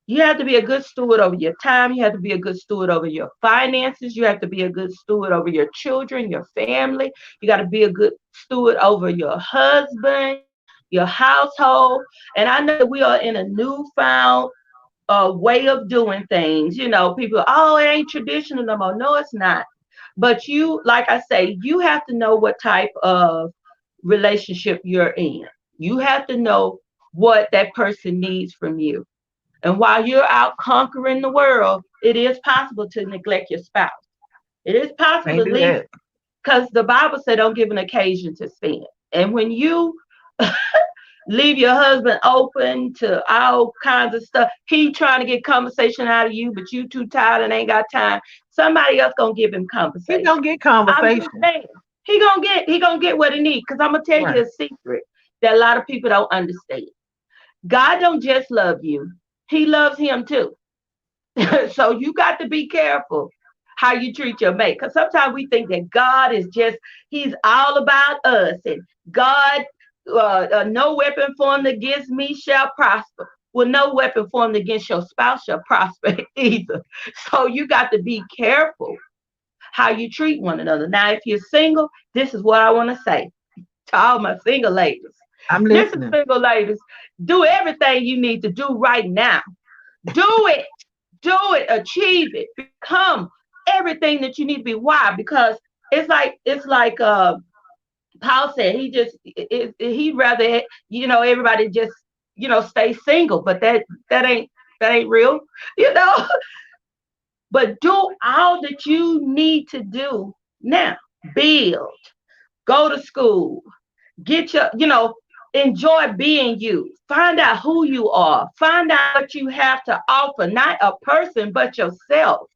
You have to be a good steward over your time. You have to be a good steward over your finances. You have to be a good steward over your children, your family. You got to be a good steward over your husband, your household. And I know that we are in a newfound way of doing things. You know, people, oh, it ain't traditional no more. No, it's not. But you, like I say, you have to know what type of relationship you're in. You have to know what that person needs from you. And while you're out conquering the world, it is possible to neglect your spouse. It is possible Can't to do leave, that. because the Bible said don't give an occasion to sin. And when you leave your husband open to all kinds of stuff, he trying to get conversation out of you, but you too tired and ain't got time. Somebody else gonna give him He conversation. gonna get I'm just conversation. saying, he gonna get what he needs. Because I'm gonna tell you Right. a secret that a lot of people don't understand. God don't just love you; He loves him too. So you got to be careful how you treat your mate. Because sometimes we think that God is just, he's all about us. And God, no weapon formed against me shall prosper. Well, no weapon formed against your spouse shall prosper either. So you got to be careful how you treat one another. Now, if you're single, this is what I want to say to all my single ladies. I'm Listen, listening. single ladies, do everything you need to do right now. Do it. Do it, achieve it, become everything that you need to be. Why? Because it's like Paul said, he'd rather, everybody just, stay single, but that ain't real, you know. But do all that you need to do now. Build, go to school, get enjoy being you. Find out who you are. Find out what you have to offer, not a person, but yourself.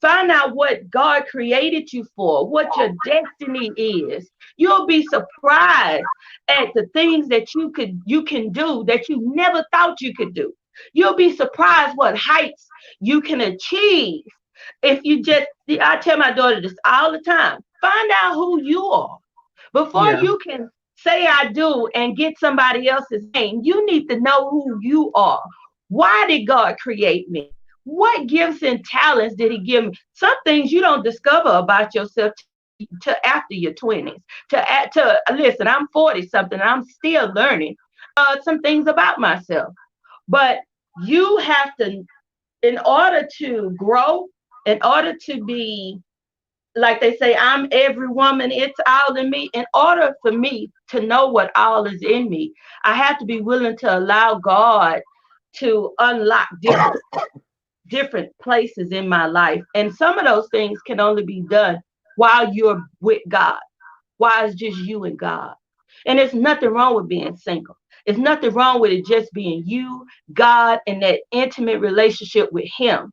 Find out what God created you for, what your destiny is. You'll be surprised at the things that you can do that you never thought you could do. You'll be surprised what heights you can achieve if you just, I tell my daughter this all the time. Find out who you are before Yeah. you can say I do and get somebody else's name. You need to know who you are. Why did God create me? What gifts and talents did He give me? Some things you don't discover about yourself to after your 20s. To listen, I'm 40 something. And I'm still learning some things about myself. But you have to, in order to grow, in order to be, like they say, I'm every woman, it's all in me. In order for me to know what all is in me, I have to be willing to allow God to unlock different places in my life. And some of those things can only be done while you're with God, while it's just you and God. And there's nothing wrong with being single. There's nothing wrong with it just being you, God, and that intimate relationship with Him.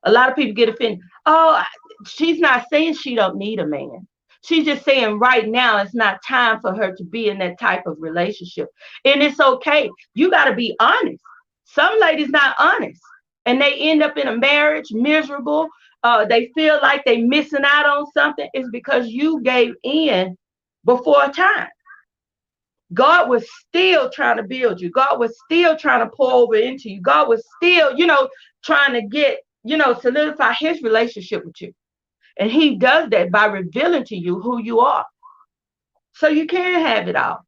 A lot of people get offended. Oh, she's not saying she don't need a man. She's just saying right now it's not time for her to be in that type of relationship. And it's okay. You got to be honest. Some ladies not honest, and they end up in a marriage miserable. They feel like they missing out on something. It's because you gave in before time. God was still trying to build you. God was still trying to pour over into you. God was still, trying to get, solidify His relationship with you. And He does that by revealing to you who you are. So you can have it all.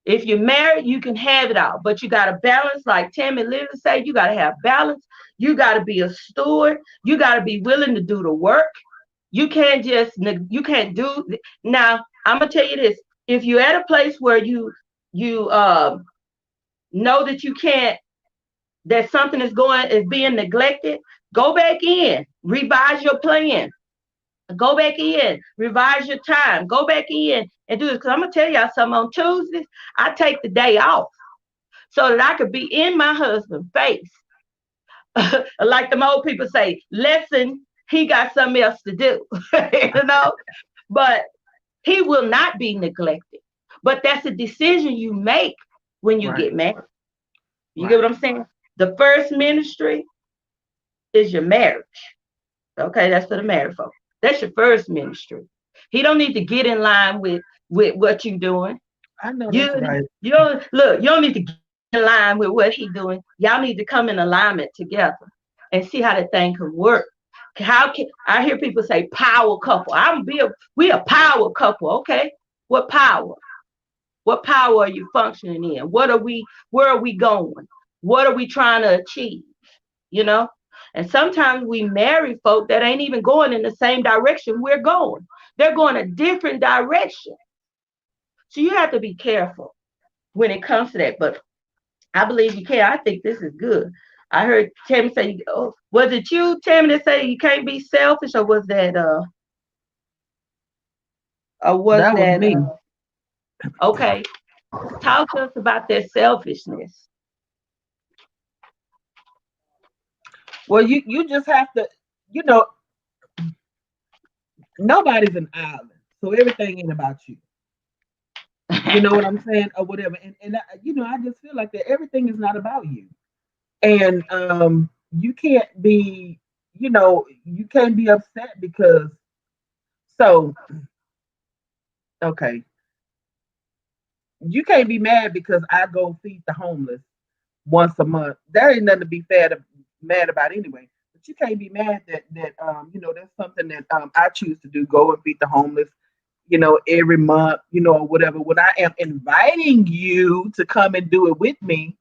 If you're married, you can have it all. But you got to balance, like Tammy Living say, you got to have balance. You got to be a steward. You got to be willing to do the work. You can't do. Now, I'm going to tell you this. If you're at a place where you know that you can't, that something is being neglected, go back in, revise your plan, go back in, revise your time, go back in and do this. Because I'm gonna tell y'all something, on Tuesdays, I take the day off so that I could be in my husband's face. Like the old people say, listen, he got something else to do, you know. But he will not be neglected. But that's a decision you make when you Right. get married. You get Right. what I'm saying? The first ministry is your marriage. Okay, that's for the married folk. That's your first ministry. He don't need to get in line with what you doing. I know that's You right. you don't look. You don't need to get in line with what he doing. Y'all need to come in alignment together and see how that thing can work. How can I hear people say power couple? We a power couple. Okay, what power? What power are you functioning in? Where are we going? What are we trying to achieve? You know? And sometimes we marry folk that ain't even going in the same direction we're going. They're going a different direction. So you have to be careful when it comes to that. But I believe you can. I think this is good. I heard Tammy say, oh, was it you, Tammy, that say you can't be selfish, or was That was that me. okay? Talk to us about that selfishness. Well, you just have to, you know, nobody's an island, so everything ain't about you. You know what I'm saying, or whatever. And I just feel like that everything is not about you, and you can't be, you can't be upset because so okay, you can't be mad because I go feed the homeless once a month. That ain't nothing to be mad about anyway. But you can't be mad that that's something that I choose to do, go and feed the homeless, every month, or whatever. When I am inviting you to come and do it with me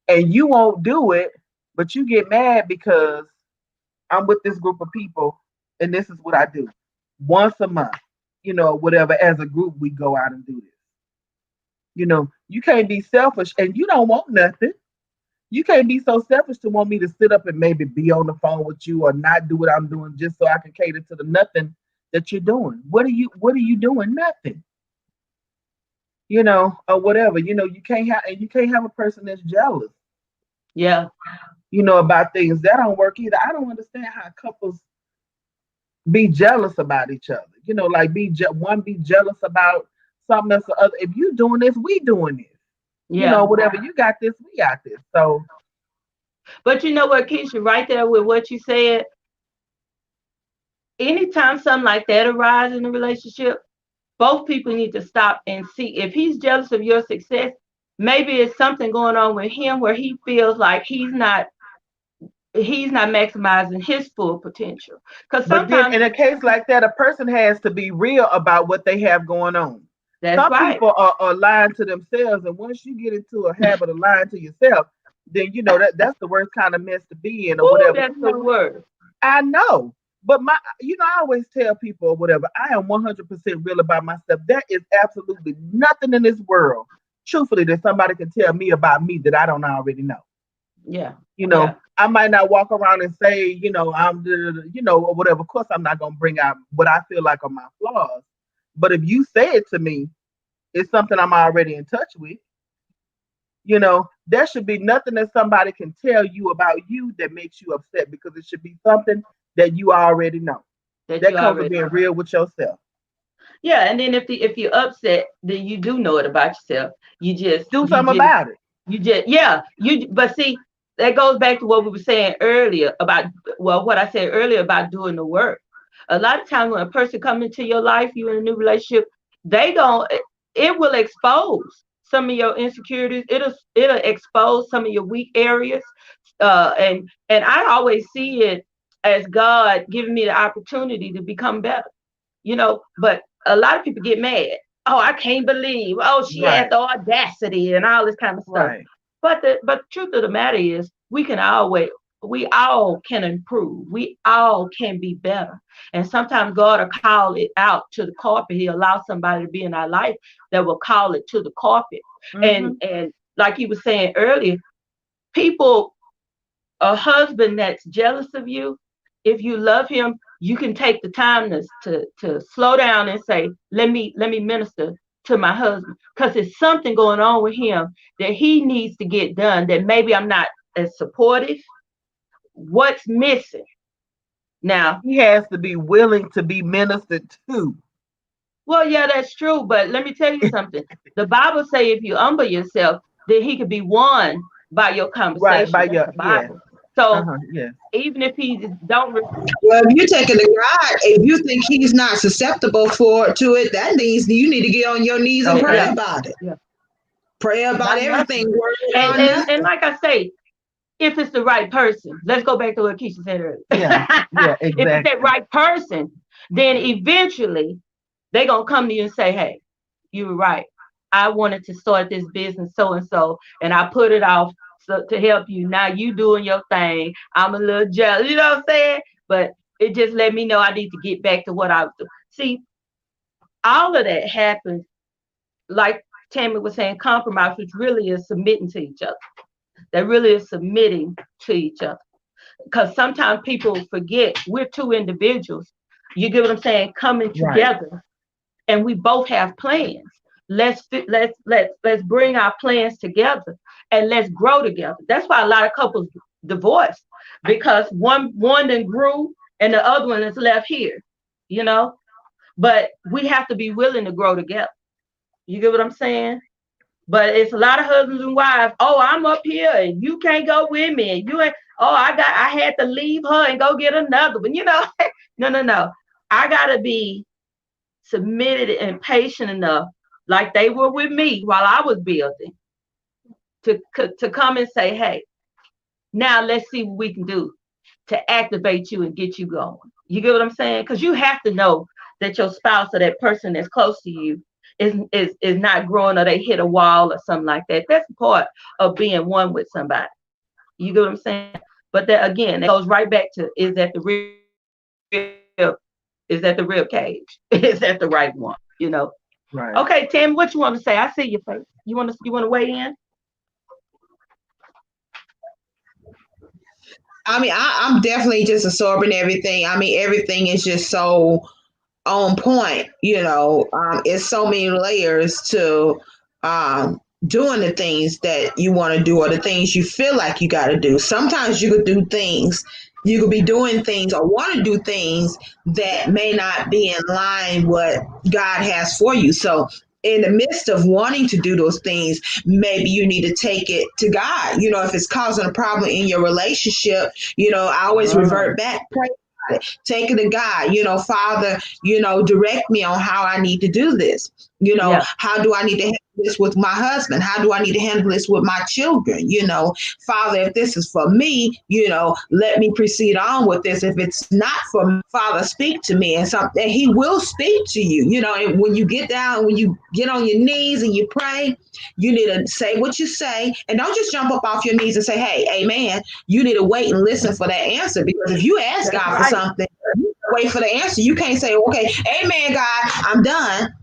and you won't do it, but you get mad because I'm with this group of people and this is what I do. Once a month, whatever, as a group we go out and do this. You can't be selfish and you don't want nothing. You can't be so selfish to want me to sit up and maybe be on the phone with you or not do what I'm doing just so I can cater to the nothing that you're doing. What are you doing? Nothing. Or whatever. You can't have a person that's jealous, Yeah, about things. That don't work either. I don't understand how couples be jealous about each other. Like one be jealous about something else, the other. If you doing this, we doing this. yeah. Whatever you got this, we got this. So But you know what, Keisha, right there with what you said, anytime something like that arises in a relationship, both people need to stop and see if he's jealous of your success. Maybe it's something going on with him where he feels like he's not maximizing his full potential. Because but then sometimes in a case like that, a person has to be real about what they have going on. that's Some right. people are lying to themselves, and once you get into a habit of lying to yourself, then that's the worst kind of mess to be in, or Ooh, whatever. that's the word. I know, but I always tell people or whatever. I am 100% real about myself. There is absolutely nothing in this world, truthfully, that somebody can tell me about me that I don't already know. Yeah, You know, yeah, I might not walk around and say, I'm or whatever. Of course, I'm not gonna bring out what I feel like are my flaws. But if you say it to me, it's something I'm already in touch with. There should be nothing that somebody can tell you about you that makes you upset because it should be something that you already know. that That you comes with already. being real with yourself. Yeah, and then if you're upset, then you do know it about yourself. You just Do you something just about it. you just yeah you. But see, that goes back to what we were saying earlier about, well, what I said earlier about doing the work. A lot of times when a person comes into your life, you in a new relationship, they gon' it will expose some of your insecurities. It'll expose some of your weak areas. And I always see it as God giving me the opportunity to become better. But a lot of people get mad. Oh, I can't believe. Oh, she had Right. the audacity and all this kind of stuff. Right. But the truth of the matter is, we all can improve. We all can be better. And sometimes God will call it out to the carpet. He allows somebody to be in our life that will call it to the carpet. And Hmm. and like you were saying earlier, people, a husband that's jealous of you, if you love him, you can take the time to slow down and say, let me minister to my husband, because there's something going on with him that he needs to get done, that maybe I'm not as supportive. What's missing? Now, He has to be willing to be ministered to. well, yeah, that's true, but let me tell you something. The Bible say if you humble yourself, then he could be won by your Right, conversation. by That's your the yes. Bible. So Uh-huh. Yes. even if he don't Well, if you're taking to God, if you think he's not susceptible to it, that means you need to get on your knees and pray Okay. yeah, about it. yeah, Pray about not everything, nothing. word And, or and and nothing. like I say, if it's the right person, let's go back to what Keisha said earlier. Yeah. Yeah, If it's that exactly. right person, then eventually they're gonna come to you and say, hey, you were right. I wanted to start this business so and so, and I put it off to help you. Now you doing your thing. I'm a little jealous, you know what I'm saying? But it just let me know I need to get back to what I was doing. See, all of that happens, like Tammy was saying, compromise, which really is submitting to each other. That really is submitting to each other. Because sometimes people forget we're two individuals. You get what I'm saying? Coming Right. together, and we both have plans. Let's bring our plans together and let's grow together. That's why a lot of couples divorce, because one then grew and the other one is left here, you know. But we have to be willing to grow together. You get what I'm saying? But it's a lot of husbands and wives. Oh, I'm up here and you can't go with me. And you ain't. Oh, I had to leave her and go get another one. You know, no, no, no. I gotta be submitted and patient enough, like they were with me while I was building, to come and say, hey, now let's see what we can do to activate you and get you going. You get what I'm saying? Because you have to know that your spouse or that person that's close to you is not growing, or they hit a wall or something like that. That's part of being one with somebody. You get what I'm saying? But that again, it goes right back to, is that the real cage? Is that the right one? Right. Okay, Tim, what you want to say? I see your face. You want to weigh in? I mean, I'm definitely just absorbing everything. I mean, everything is just so on point. It's so many layers to doing the things that you want to do, or the things you feel like you got to do. Sometimes you could be doing things or want to do things that may not be in line what God has for you. So in the midst of wanting to do those things, maybe you need to take it to God. If it's causing a problem in your relationship, I always revert back, pray about it, take it to God. Father, direct me on how I need to do this. Yeah. How do I need to handle this with my husband? How do I need to handle this with my children? Father, if this is for me, let me proceed on with this. If it's not for me, Father, speak to me, and something he will speak to you. And when you get down, when you get on your knees and you pray, you need to say what you say, and don't just jump up off your knees and say, hey, amen. You need to wait and listen for that answer, because if you ask That's God for right. something, you wait for the answer. You can't say, okay, amen, God, I'm done.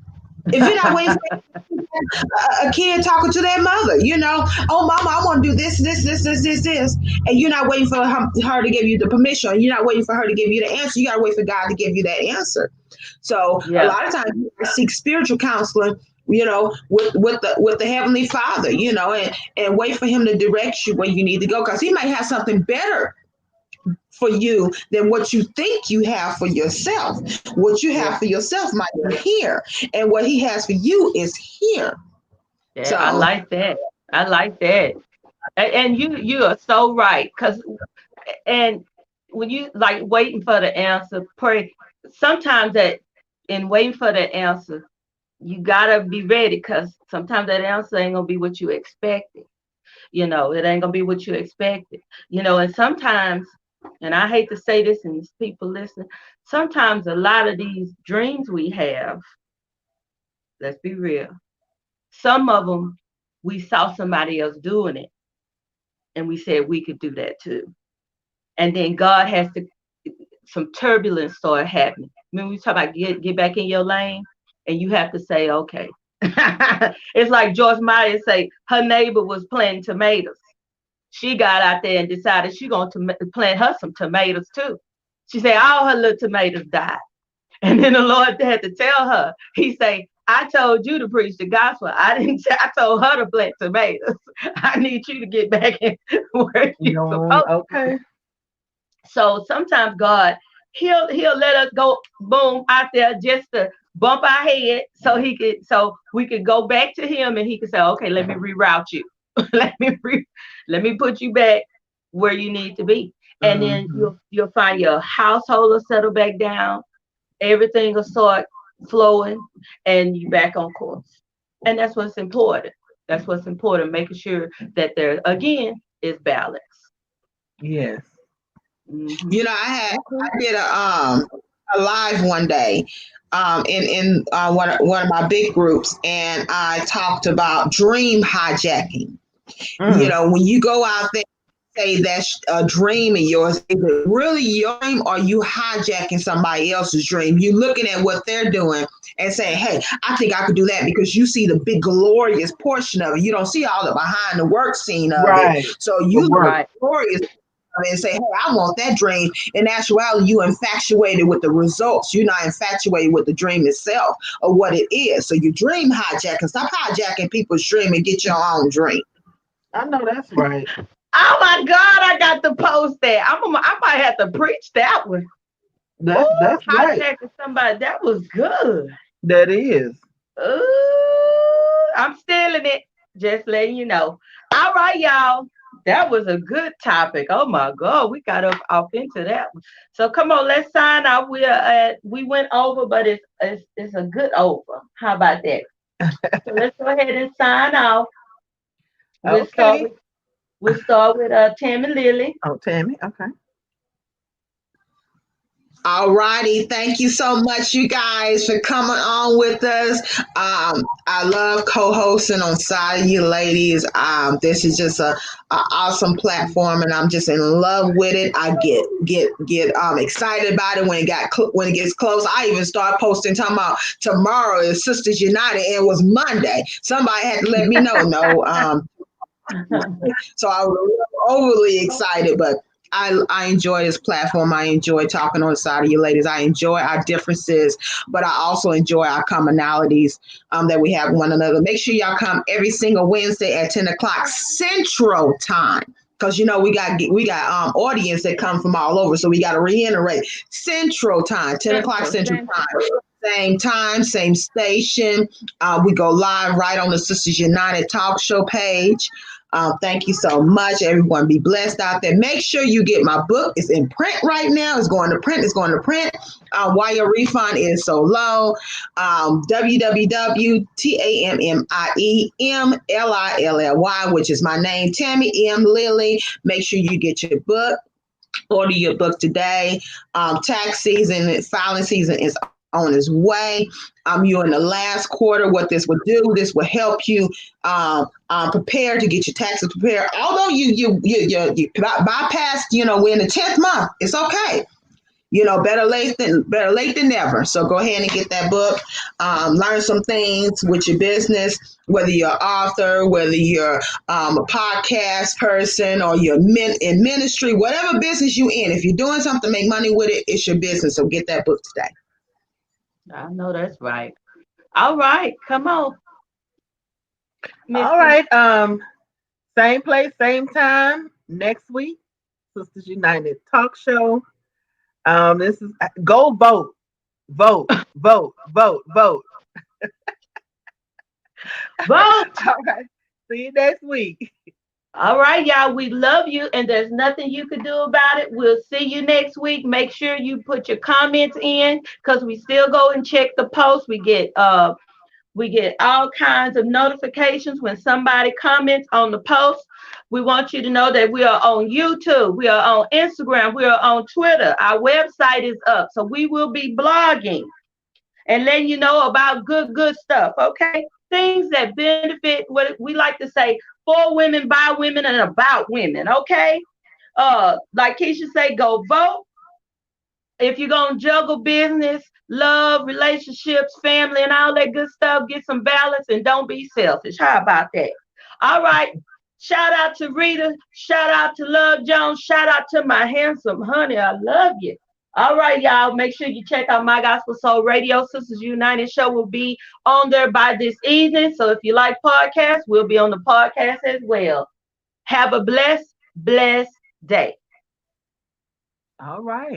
If you're not waiting for a kid talking to their mother, oh, mama, I want to do this, and you're not waiting for her to give you the permission. You're not waiting for her to give you the answer. You got to wait for God to give you that answer. So a Yeah. lot of times you seek spiritual counseling, with the Heavenly Father, and wait for Him to direct you where you need to go, because He might have something better for you than what you think you have for yourself. What you have Yeah. for yourself might be here, and what He has for you is here. Yeah. I So like that. I like that. And you are so right. And when you like waiting for the answer, pray. Sometimes that in waiting for the answer, you gotta be ready, because sometimes that answer ain't gonna be what you expected. It ain't gonna be what you expected. And sometimes, and I hate to say this, and people listen, sometimes a lot of these dreams we have, let's be real, some of them we saw somebody else doing it, and we said we could do that too. And then God has to, some turbulence start happening. When we talk about get back in your lane, and you have to say, okay, It's like Joyce Meyer say her neighbor was planting tomatoes. She got out there and decided she going to plant her some tomatoes too. She said all her little tomatoes died. And then the Lord had to tell her, he say, I told you to preach the gospel. I didn't. I told her to plant tomatoes. I need you to get back in where you're No, supposed to be. okay. So sometimes God, he'll let us go boom out there just to bump our head so we could go back to him and he could say, okay, let me reroute you. let me let me put you back where you need to be. And then Hmm. you'll find your household will settle back down, everything will start flowing, and you back on course. And that's what's important. That's what's important, making sure that there again is balance. Yes. Hmm. You know, Okay. I did a live one day in one of my big groups, and I talked about dream hijacking. You Mm. know, when you go out there and say that's a dream of yours, is it really your dream, or you hijacking somebody else's dream? You looking at what they're doing and saying, hey, I think I could do that, because you see the big glorious portion of it. You don't see all the behind the work scene of it. Right. So The you look at work. Right. the glorious and say, hey, I want that dream. In actuality, you infatuated with the results. You're not infatuated with the dream itself or what it is. So you dream hijacking. Stop hijacking people's dream and get your own dream. I know that's right. Oh my God, I got to post that. I might have to preach that one. Ooh, That's right. hijacking somebody. That was good. That is. Ooh, I'm stealing it. Just letting you know. All right, y'all. That was a good topic. Oh my God, we got up off into that one. So come on, let's sign off. We went over, but it's a good over. How about that? So let's go ahead and sign off. We'll start Okay. with Tammy Lily. Oh, Tammy. Okay. All righty. Thank you so much, you guys, for coming on with us. I love co-hosting on Side of You Ladies. This is just a awesome platform, and I'm just in love with it. I get excited about it when when it gets close. I even start posting talking about tomorrow is Sisters United, and it was Monday. Somebody had to let me know. No, so I was overly excited, but I enjoy this platform. I enjoy talking on the side of you ladies. I enjoy our differences, but I also enjoy our commonalities that we have with one another. Make sure y'all come every single Wednesday at 10 o'clock Central Time. Because you know we got audience that come from all over, so we got to reiterate Central Time, 10 o'clock Central Central. Time, same time, same station. We go live right on the Sisters United Talk Show page. Thank you so much. Everyone be blessed out there. Make sure you get my book. It's in print right now. It's going to print. It's going to print. Why your refund is so low. www.tammyemlilly, which is my name, Tammy M. Lily. Make sure you get your book. Order your book today. Tax season, filing season is on its way. You're in the last quarter. What this will do, this will help you prepare to get your taxes prepared. Although you bypassed, we're in the 10th month. It's okay. Better late than never. So go ahead and get that book. Learn some things with your business, whether you're an author, whether you're a podcast person, or you're in ministry, whatever business you're in. If you're doing something to make money with it, it's your business. So get that book today. I know that's right. All right, come on, All Missy. right. Same place, same time next week. Sisters United Talk Show. This is go vote, vote, vote, vote, vote. Vote. All right. See you next week. All right, y'all. We love you, and there's nothing you can do about it. We'll see you next week. Make sure you put your comments in, because we still go and check the post. We get all kinds of notifications when somebody comments on the post. We want you to know that we are on YouTube, we are on Instagram, we are on Twitter. Our website is up, so we will be blogging and letting you know about good stuff. Okay, things that benefit, what we like to say, for women, by women, and about women. Okay, like Keisha say, go vote If you're going to juggle business, love, relationships, family, and all that good stuff, get some balance and don't be selfish. How about that? All right. Shout out to Rita. Shout out to Love Jones. Shout out to my handsome honey. I love you. All right, y'all. Make sure you check out My Gospel Soul Radio. Sisters United show will be on there by this evening. So if you like podcasts, we'll be on the podcast as well. Have a blessed day. All right.